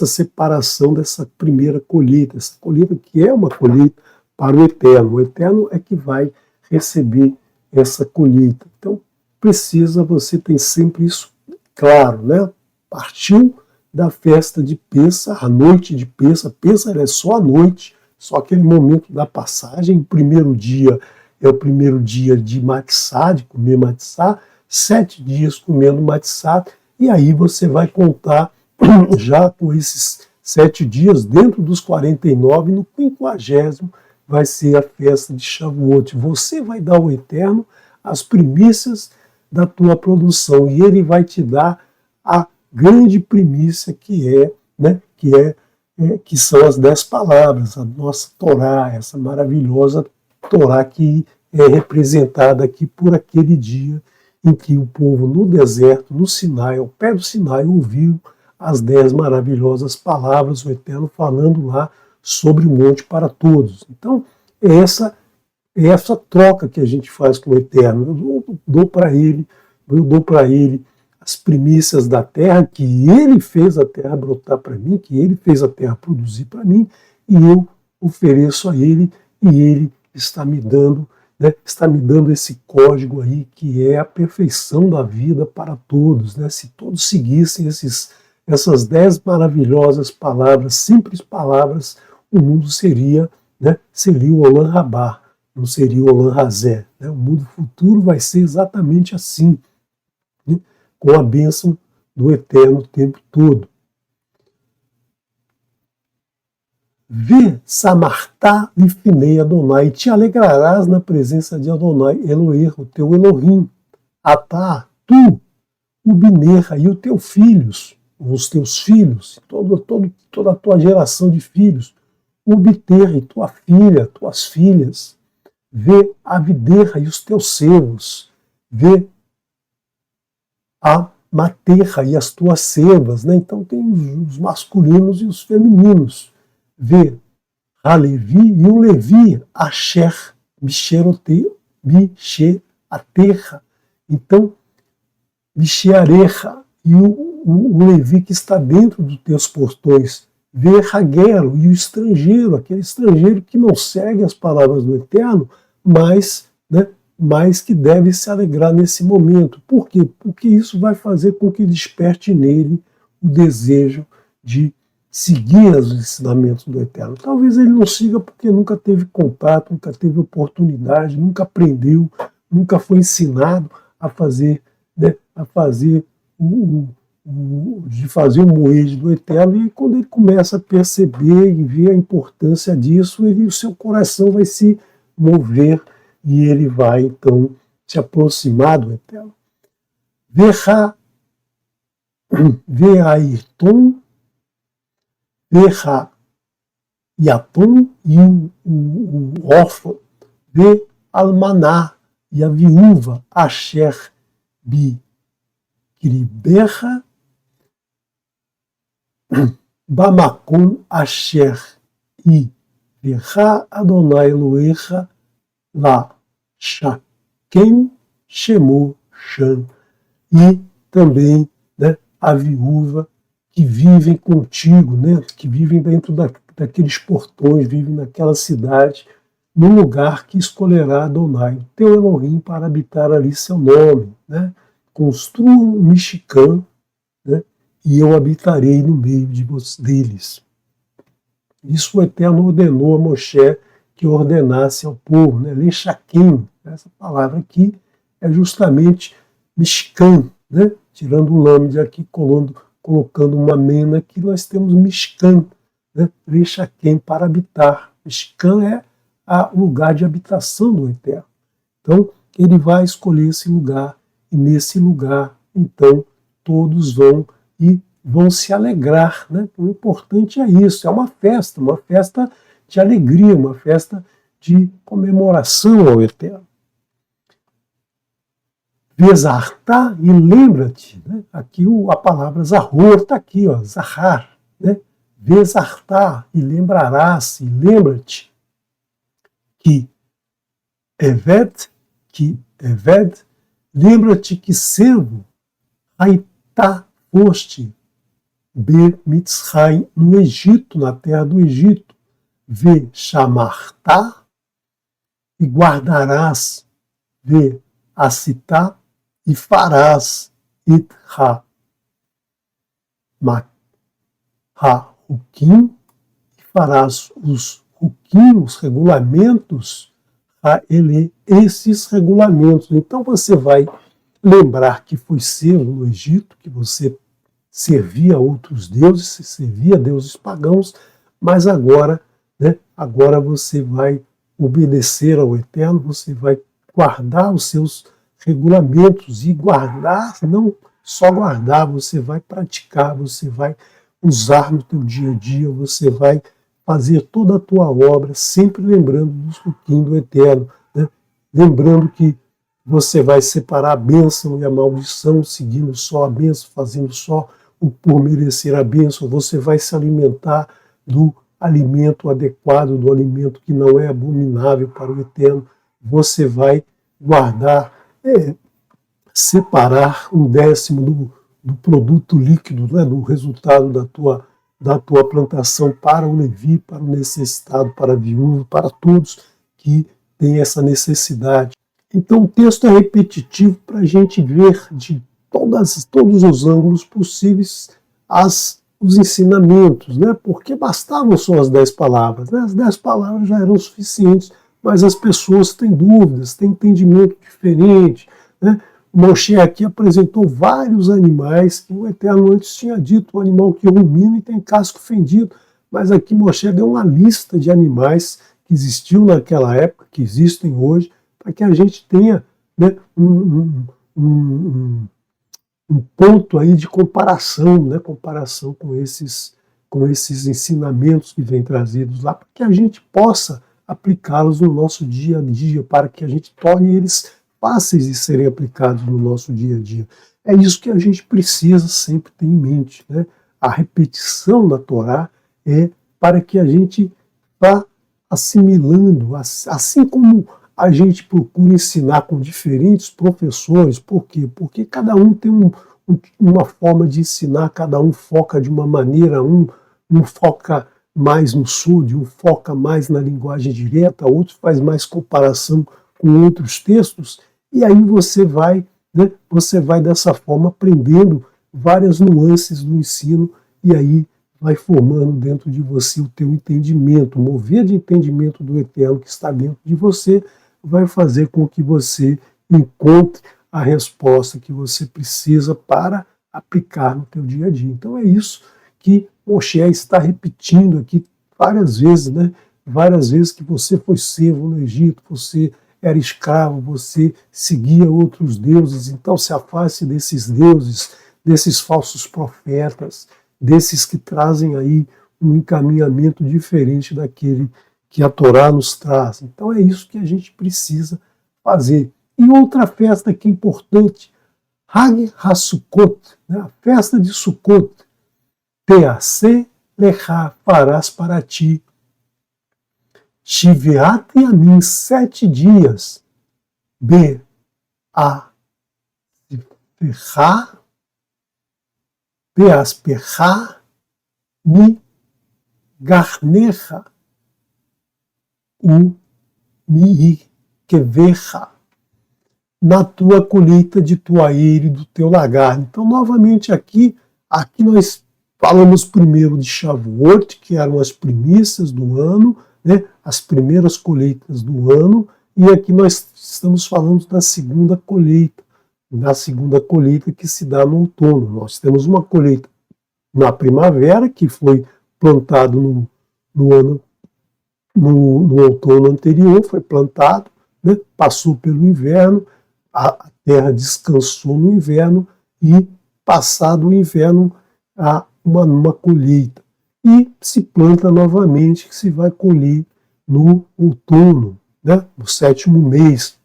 separação dessa primeira colheita, essa colheita que é uma colheita para o Eterno. O Eterno é que vai receber essa colheita. Então, você tem sempre isso claro, né? Partiu da festa de Pêssar, a noite de Pêssar. Pêssar é só a noite, só aquele momento da passagem. O primeiro dia é o primeiro dia de matzá, de comer matzá, 7 dias comendo matzá, e aí você vai contar já com esses 7 dias, dentro dos 49, no 50º, vai ser a festa de Shavuot. Você vai dar ao Eterno as primícias da tua produção e ele vai te dar a grande primícia que são as 10 palavras, a nossa Torá, essa maravilhosa Torá que é representada aqui por aquele dia em que o povo no deserto, no Sinai, ao pé do Sinai, ouviu as 10 maravilhosas palavras, o Eterno falando lá sobre o monte para todos. Então, é essa troca que a gente faz com o Eterno. Eu dou para ele as primícias da terra, que ele fez a terra brotar para mim, que ele fez a terra produzir para mim, e eu ofereço a ele, e ele está me dando esse código aí, que é a perfeição da vida para todos. Né? Se todos seguissem essas 10 maravilhosas palavras, simples palavras, o mundo seria o Olam Rabá, não seria o Olam Hazé. Né? O mundo futuro vai ser exatamente assim, né? Com a bênção do Eterno o tempo todo. Vê Samartá Lifnei Adonai, e te alegrarás na presença de Adonai, Eloher, o teu Elohim, Atá, tu, o Binerra e os teus filhos, toda a tua geração de filhos, o Biterra e tua filha, tuas filhas, vê a Videira e os teus servos, vê a Materra e as tuas servas, né? Então tem os masculinos e os femininos. Vê a Levi e o Levi, Asher, Bisherote, Bisheaterra. Então, Bishearecha e o Levi que está dentro dos teus portões. Vê Raguero e o estrangeiro, aquele estrangeiro que não segue as palavras do Eterno, mas que deve se alegrar nesse momento. Por quê? Porque isso vai fazer com que desperte nele o desejo de seguir os ensinamentos do Eterno. Talvez ele não siga porque nunca teve contato, nunca teve oportunidade, nunca aprendeu, nunca foi ensinado a fazer o moejo do Eterno, e quando ele começa a perceber e ver a importância disso, o seu coração vai se mover e ele vai então se aproximar do Eterno. Ve'airton, Ve'yatom e o órfão, Ve'almaná e a viúva, Asher bi Kriberra, Bamakom Asher e Verra Adonai Elohecha La Shakem Shemu Shan, e também a viúva que vivem contigo, que vivem dentro daqueles portões, vivem naquela cidade, no lugar que escolherá Adonai, o teu Elohim, para habitar ali seu nome. Construam um Mishkan, e eu habitarei no meio deles. Isso o Eterno ordenou a Moshe que ordenasse ao povo, Lechaquim. Essa palavra aqui é justamente Mishkan, tirando o lâmide aqui, colocando uma mena aqui, nós temos Mishkan, Lechaquim, para habitar. Mishkan é o lugar de habitação do Eterno. Então, ele vai escolher esse lugar, e nesse lugar, então, todos vão se alegrar. O importante é isso, é uma festa de alegria, uma festa de comemoração ao Eterno. Vezartá e lembra-te, né? Aqui a palavra zahor está aqui, ó, zahar, né? Vezartá e lembrarás e lembra-te que Eved, lembra-te que servo, Haitá foste, Be Mitzrayim, no Egito, na terra do Egito, Ve Shamartá, e guardarás, Ve Asitá, e farás, Itha Hukim, e farás os Hukim, os regulamentos, esses regulamentos. Então você vai lembrar que foi servo no Egito, que você servia a outros deuses, servia a deuses pagãos, mas agora, né, agora você vai obedecer ao Eterno, você vai guardar os seus regulamentos, e guardar, não só guardar, você vai praticar, você vai usar no teu dia a dia, você vai fazer toda a tua obra, sempre lembrando do suquinho do Eterno, né? Lembrando que você vai separar a bênção e a maldição, seguindo só a bênção, fazendo só o por merecer a bênção. Você vai se alimentar do alimento adequado, do alimento que não é abominável para o Eterno. Você vai guardar, separar 1/10 do produto líquido, né, do resultado da tua plantação para o levi, para o necessitado, para a viúva, para todos que têm essa necessidade. Então o texto é repetitivo para a gente ver de todos os ângulos possíveis os ensinamentos, né? Porque bastavam só as 10 palavras, né? As 10 palavras já eram suficientes, mas as pessoas têm dúvidas, têm entendimento diferente, né? Moshe aqui apresentou vários animais que o Eterno antes tinha dito, um animal que rumina e tem casco fendido, mas aqui Moshe deu uma lista de animais que existiam naquela época, que existem hoje, para que a gente tenha, né, um ponto aí de comparação, né, comparação com esses ensinamentos que vêm trazidos lá, para que a gente possa aplicá-los no nosso dia a dia, para que a gente torne eles fáceis de serem aplicados no nosso dia a dia. É isso que a gente precisa sempre ter em mente, né? A repetição da Torá é para que a gente vá assimilando, assim como a gente procura ensinar com diferentes professores. Por quê? Porque cada um tem uma forma de ensinar, cada um foca de uma maneira, um foca mais no sud, um foca mais na linguagem direta, outro faz mais comparação com outros textos, e aí você vai dessa forma aprendendo várias nuances do ensino, e aí vai formando dentro de você o teu entendimento, o mover de entendimento do Eterno que está dentro de você, vai fazer com que você encontre a resposta que você precisa para aplicar no teu dia a dia. Então é isso que Moshe está repetindo aqui várias vezes, né? Várias vezes que você foi servo no Egito, você era escravo, você seguia outros deuses, então se afaste desses deuses, desses falsos profetas, desses que trazem aí um encaminhamento diferente daquele que a Torá nos traz. Então é isso que a gente precisa fazer. E outra festa que é importante, Hag HaSukkot, né? A festa de Sukkot, Tease Lecha, farás para ti, Shiveat Yamim, 7 dias, Be a Beaspercha, Mi Garnecha, Mi Kevecha, na tua colheita de tua eira e do teu lagar. Então, novamente aqui nós falamos primeiro de Shavuot, que eram as primícias do ano, né, as primeiras colheitas do ano, e aqui nós estamos falando da segunda colheita que se dá no outono. Nós temos uma colheita na primavera, que foi plantado no outono anterior, foi plantado, né, passou pelo inverno, a terra descansou no inverno, e passado o inverno há uma colheita. E se planta novamente, que se vai colher no outono, né, no 7º mês.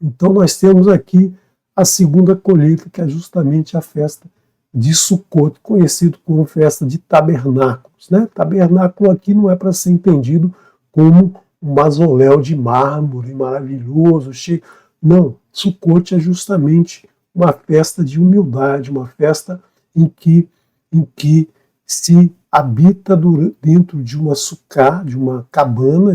Então nós temos aqui a segunda colheita, que é justamente a festa de Sukkot, conhecido como festa de tabernáculos, né? Tabernáculo aqui não é para ser entendido como um mausoléu de mármore maravilhoso, cheio. Não, Sukkot é justamente uma festa de humildade, uma festa em que se habita dentro de uma sucá, de uma cabana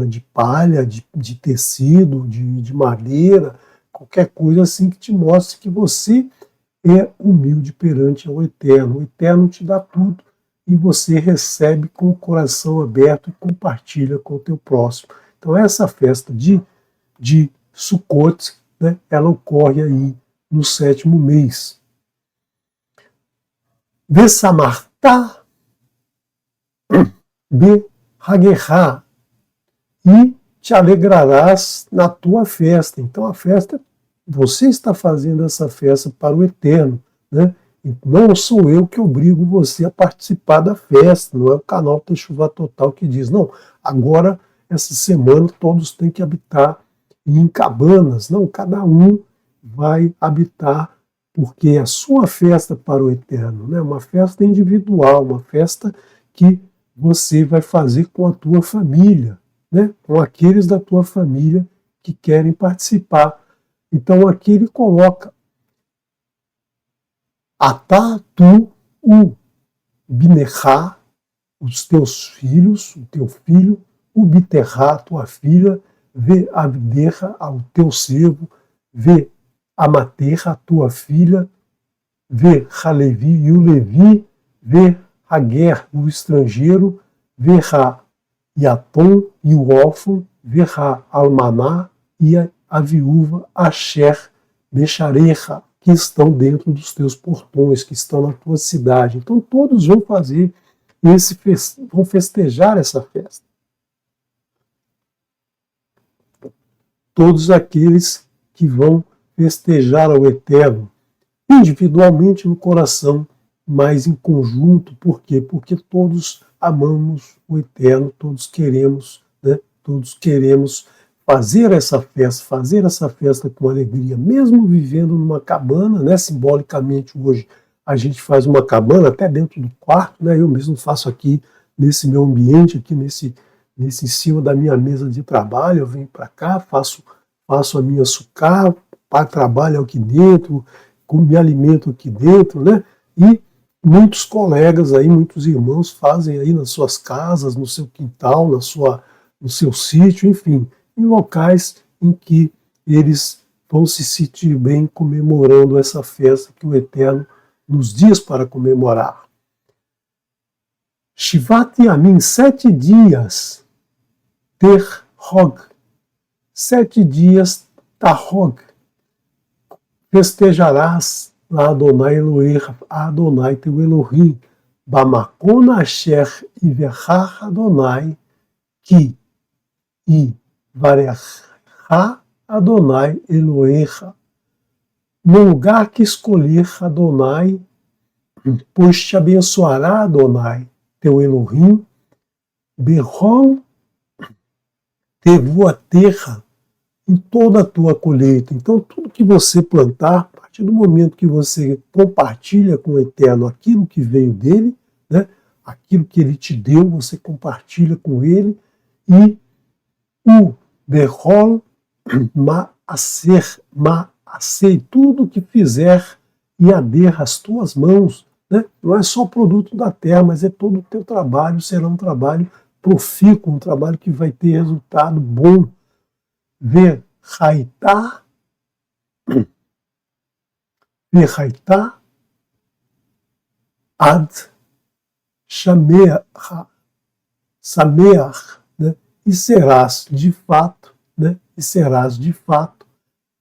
de palha, de tecido, de madeira, qualquer coisa assim que te mostre que você é humilde perante ao Eterno. O Eterno te dá tudo e você recebe com o coração aberto e compartilha com o teu próximo. Então essa festa de Sukkot, né, ela ocorre aí no 7º mês. Vesamartá Behagerá, e te alegrarás na tua festa. Então a festa, você está fazendo essa festa para o Eterno, né? Não sou eu que obrigo você a participar da festa, não é o canal Techuvá Total que diz, não, agora essa semana todos têm que habitar em cabanas. Não, cada um vai habitar, porque é a sua festa para o Eterno, né? Uma festa individual, uma festa que você vai fazer com a tua família, né? Com aqueles da tua família que querem participar. Então aqui ele coloca Atá, tu, o Binerá, os teus filhos, o teu filho, o Biterá, tua filha, vê Abderra, ao teu servo, vê Amaterra, a tua filha, vê Halevi e o Levi, vê Haguer, o estrangeiro, vê Yatom e o órfão, vê Almaná e a viúva Asher Becharecha, que estão dentro dos teus portões, que estão na tua cidade. Então todos vão fazer vão festejar essa festa. Todos aqueles que vão festejar ao Eterno, individualmente no coração, mas em conjunto. Por quê? Porque todos amamos o Eterno, todos queremos, né? Todos queremos fazer essa festa com alegria, mesmo vivendo numa cabana, né? Simbolicamente hoje a gente faz uma cabana até dentro do quarto, né? Eu mesmo faço aqui nesse meu ambiente, aqui nesse em cima da minha mesa de trabalho, eu venho para cá, faço a minha sucá, trabalho aqui dentro, me alimento aqui dentro, né? E muitos colegas aí, muitos irmãos fazem aí nas suas casas, no seu quintal, no seu sítio, enfim, em locais em que eles vão se sentir bem comemorando essa festa que o Eterno nos diz para comemorar. Shivat Yamin, 7 dias, ter Hog, 7 dias Tahog, festejarás a Adonai Elohecha, a Adonai teu Elohim, Bamakon Asher Iverach Adonai, Ki I Varecha Adonai Elohecha, no lugar que escolher Adonai, pois te abençoará Adonai, teu Elohim, Berrol tevu a terra, em toda a tua colheita. Então, tudo que você plantar, a partir do momento que você compartilha com o Eterno aquilo que veio dele, né, aquilo que ele te deu, você compartilha com ele, e o Berrol Maaser, tudo que fizer e aderra as tuas mãos, né? Não é só produto da terra, mas é todo o teu trabalho, será um trabalho profícuo, um trabalho que vai ter resultado bom. Verraitá ad sameach, né? E serás de fato, né? E serás de fato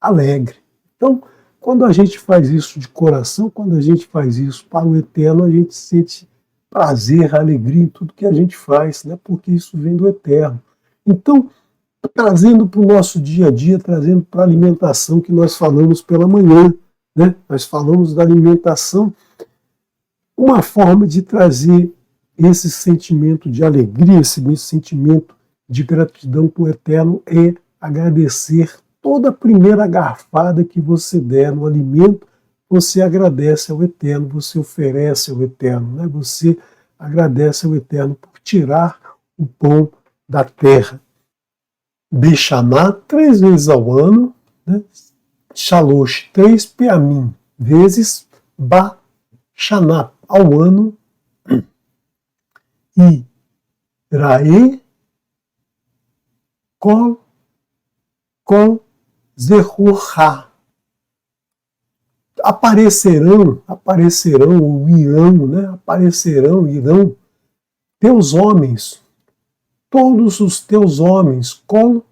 alegre. Então, quando a gente faz isso de coração, quando a gente faz isso para o Eterno, a gente sente prazer, alegria em tudo que a gente faz, né? Porque isso vem do Eterno. Então, trazendo para o nosso dia a dia, trazendo para a alimentação que nós falamos pela manhã, né? Nós falamos da alimentação, uma forma de trazer esse sentimento de alegria, esse sentimento de gratidão com o Eterno é agradecer toda primeira garfada que você der no alimento, você agradece ao Eterno, você oferece ao Eterno, né? Você agradece ao Eterno por tirar o pão da terra. Bishaná, 3 vezes ao ano, né? Shalosh, 3 peamim, vezes Ba Shaná, ao ano, e Rae Kol Zerurá. Aparecerão, ou irão, né? Irão teus homens, todos os teus homens, Kol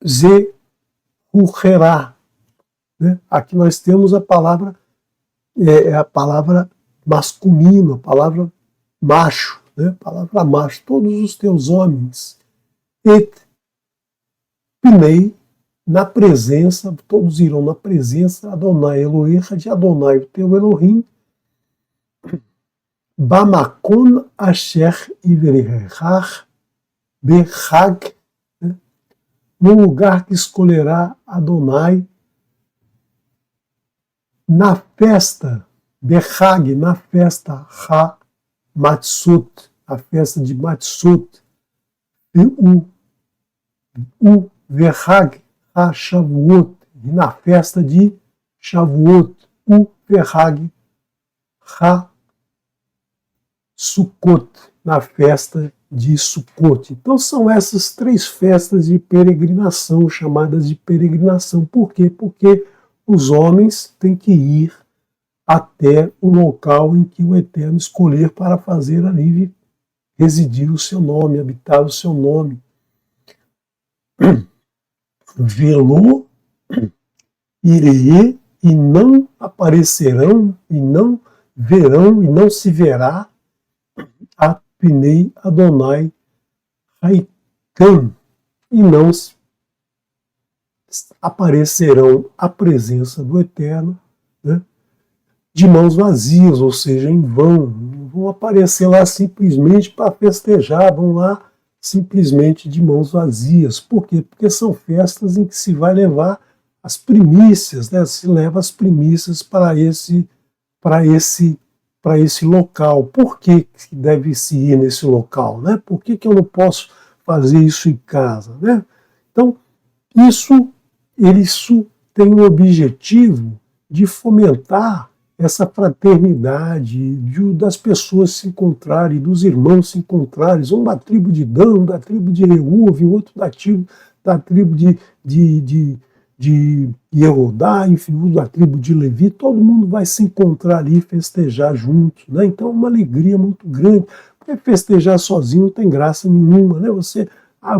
Zerurá. Né? Aqui nós temos a palavra, a palavra masculino, a palavra macho, né? A palavra macho, todos os teus homens. Et Pinei, na presença, todos irão na presença, Adonai Elohecha, de Adonai, o teu Elohim, Bamakon Asher Iverechach Bechag, né? No lugar que escolherá Adonai, na festa, Bechag, na festa Ha Matsut, a festa de Matsut, e o Verhag Ha Shavuot, e na festa de Shavuot, o Verhag Ha Sukkot, na festa de Sukkot. Então são essas 3 festas de peregrinação, chamadas de peregrinação. Por quê? Porque os homens têm que ir até o local em que o Eterno escolher para fazer ali residir o seu nome, habitar o seu nome. Velô, irei, e não aparecerão, e não verão, e não se verá, a Pinei Adonai Haikam, e não aparecerão à presença do Eterno, né, de mãos vazias, ou seja, em vão. Não vão aparecer lá simplesmente para festejar, vão lá simplesmente de mãos vazias. Por quê? Porque são festas em que se vai levar as primícias, né? Se leva as primícias para esse local. Por que deve se ir nesse local? Né? Por que eu não posso fazer isso em casa? Né? Então, isso tem o objetivo de fomentar essa fraternidade, das pessoas se encontrarem, dos irmãos se encontrarem, um da tribo de Dan, um da tribo de Reuve, outro da tribo de Yehudá, enfim, um da tribo de Levi, todo mundo vai se encontrar ali e festejar juntos, né? Então é uma alegria muito grande, porque festejar sozinho não tem graça nenhuma, né? Você,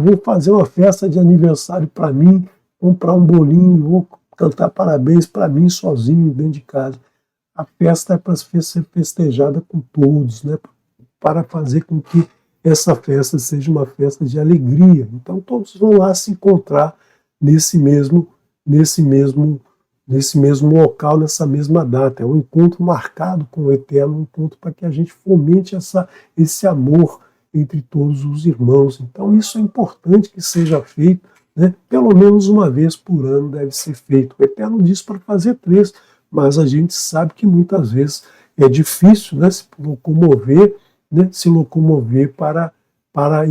vou fazer uma festa de aniversário para mim, comprar um bolinho, vou cantar parabéns para mim sozinho dentro de casa. A festa é para ser festejada com todos, né? Para fazer com que essa festa seja uma festa de alegria. Então todos vão lá se encontrar nesse mesmo local, nessa mesma data. É um encontro marcado com o Eterno, um encontro para que a gente fomente esse amor entre todos os irmãos. Então isso é importante que seja feito, né? Pelo menos uma vez por ano deve ser feito. O Eterno diz para fazer 3, mas a gente sabe que muitas vezes é difícil, né, se locomover para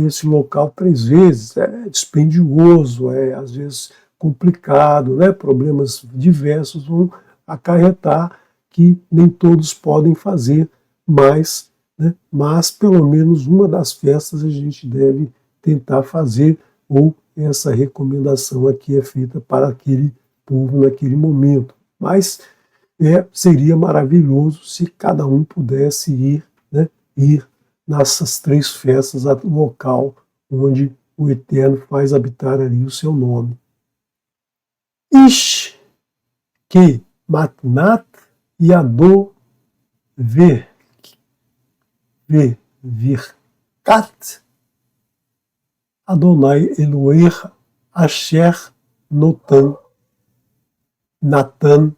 esse local 3 vezes. É dispendioso, é às vezes complicado, né? Problemas diversos vão acarretar que nem todos podem fazer, mas pelo menos uma das festas a gente deve tentar fazer, ou essa recomendação aqui é feita para aquele povo naquele momento. Mas seria maravilhoso se cada um pudesse ir nessas 3 festas ao local onde o Eterno faz habitar ali o seu nome. Ish que matnat yado virkat Adonai Elohecha asher natan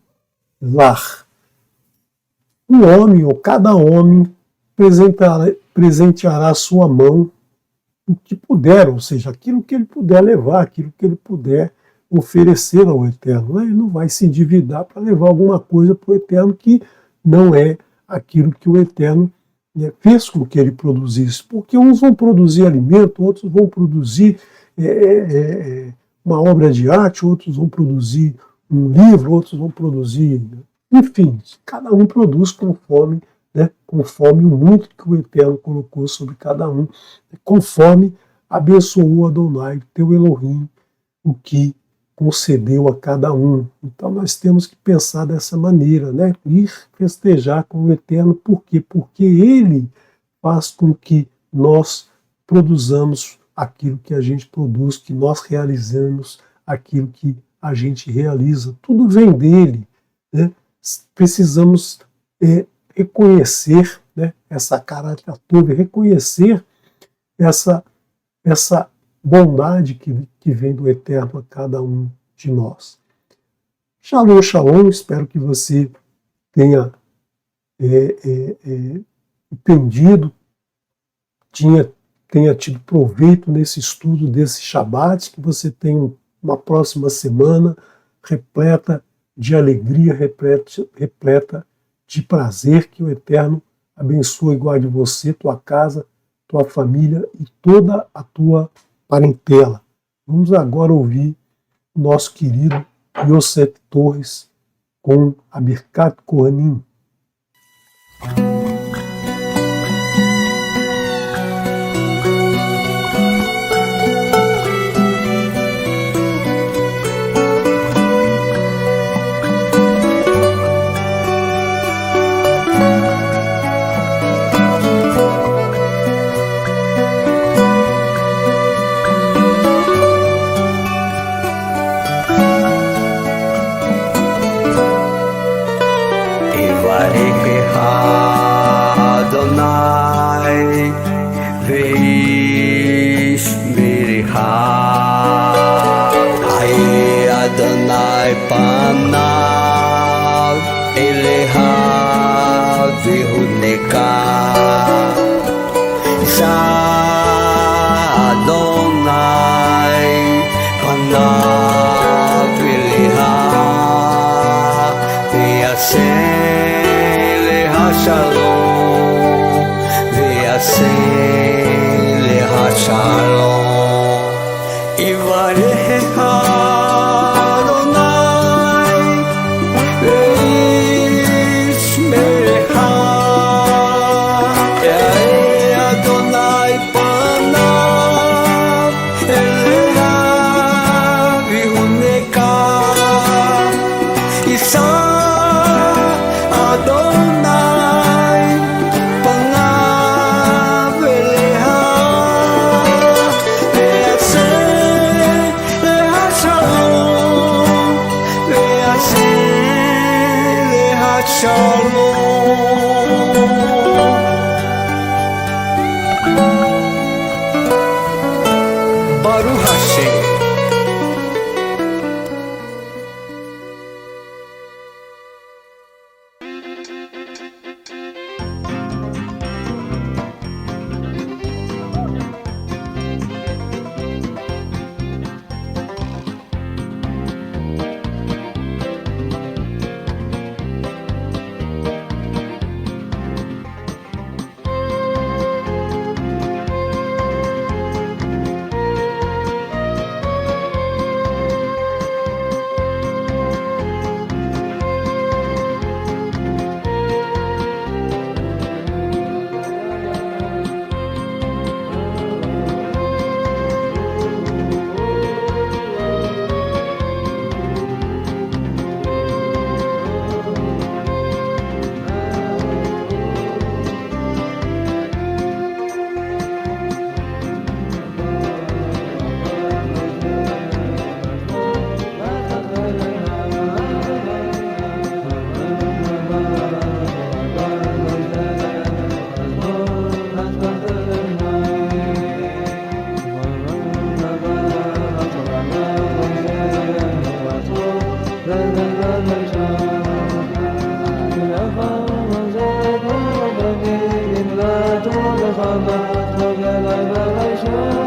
lach. Um homem, ou cada homem, presenteará sua mão o que puder, ou seja, aquilo que ele puder levar, aquilo que ele puder oferecer ao Eterno. Ele não vai se endividar para levar alguma coisa para o Eterno que não é aquilo que o Eterno fez com que ele produzisse. Porque uns vão produzir alimento, outros vão produzir uma obra de arte, outros vão produzir um livro, outros vão produzir... Enfim, cada um produz conforme, conforme o muito que o Eterno colocou sobre cada um, conforme abençoou Adonai, teu Elohim, o que concedeu a cada um. Então nós temos que pensar dessa maneira, ir festejar com o Eterno. Por quê? Porque Ele faz com que nós produzamos aquilo que a gente produz, que nós realizamos aquilo que a gente realiza. Tudo vem dele. Precisamos reconhecer essa caráter toda, reconhecer essa bondade que vem do Eterno a cada um de nós. Shalom, shalom, espero que você tenha entendido, tenha tido proveito nesse estudo desse Shabat, que você tenha uma próxima semana repleta de alegria, repleta de prazer, que o Eterno abençoe e guarde você, tua casa, tua família e toda a tua parentela. Vamos agora ouvir o nosso querido Yosef Torres com a Birkat Kohanim.
פניו אליה והוא נקע אדוני פניו אליה ויעשה לה שלום ויעשה לה שלום יברך Baruch Hashem. Bye.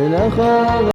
Lecha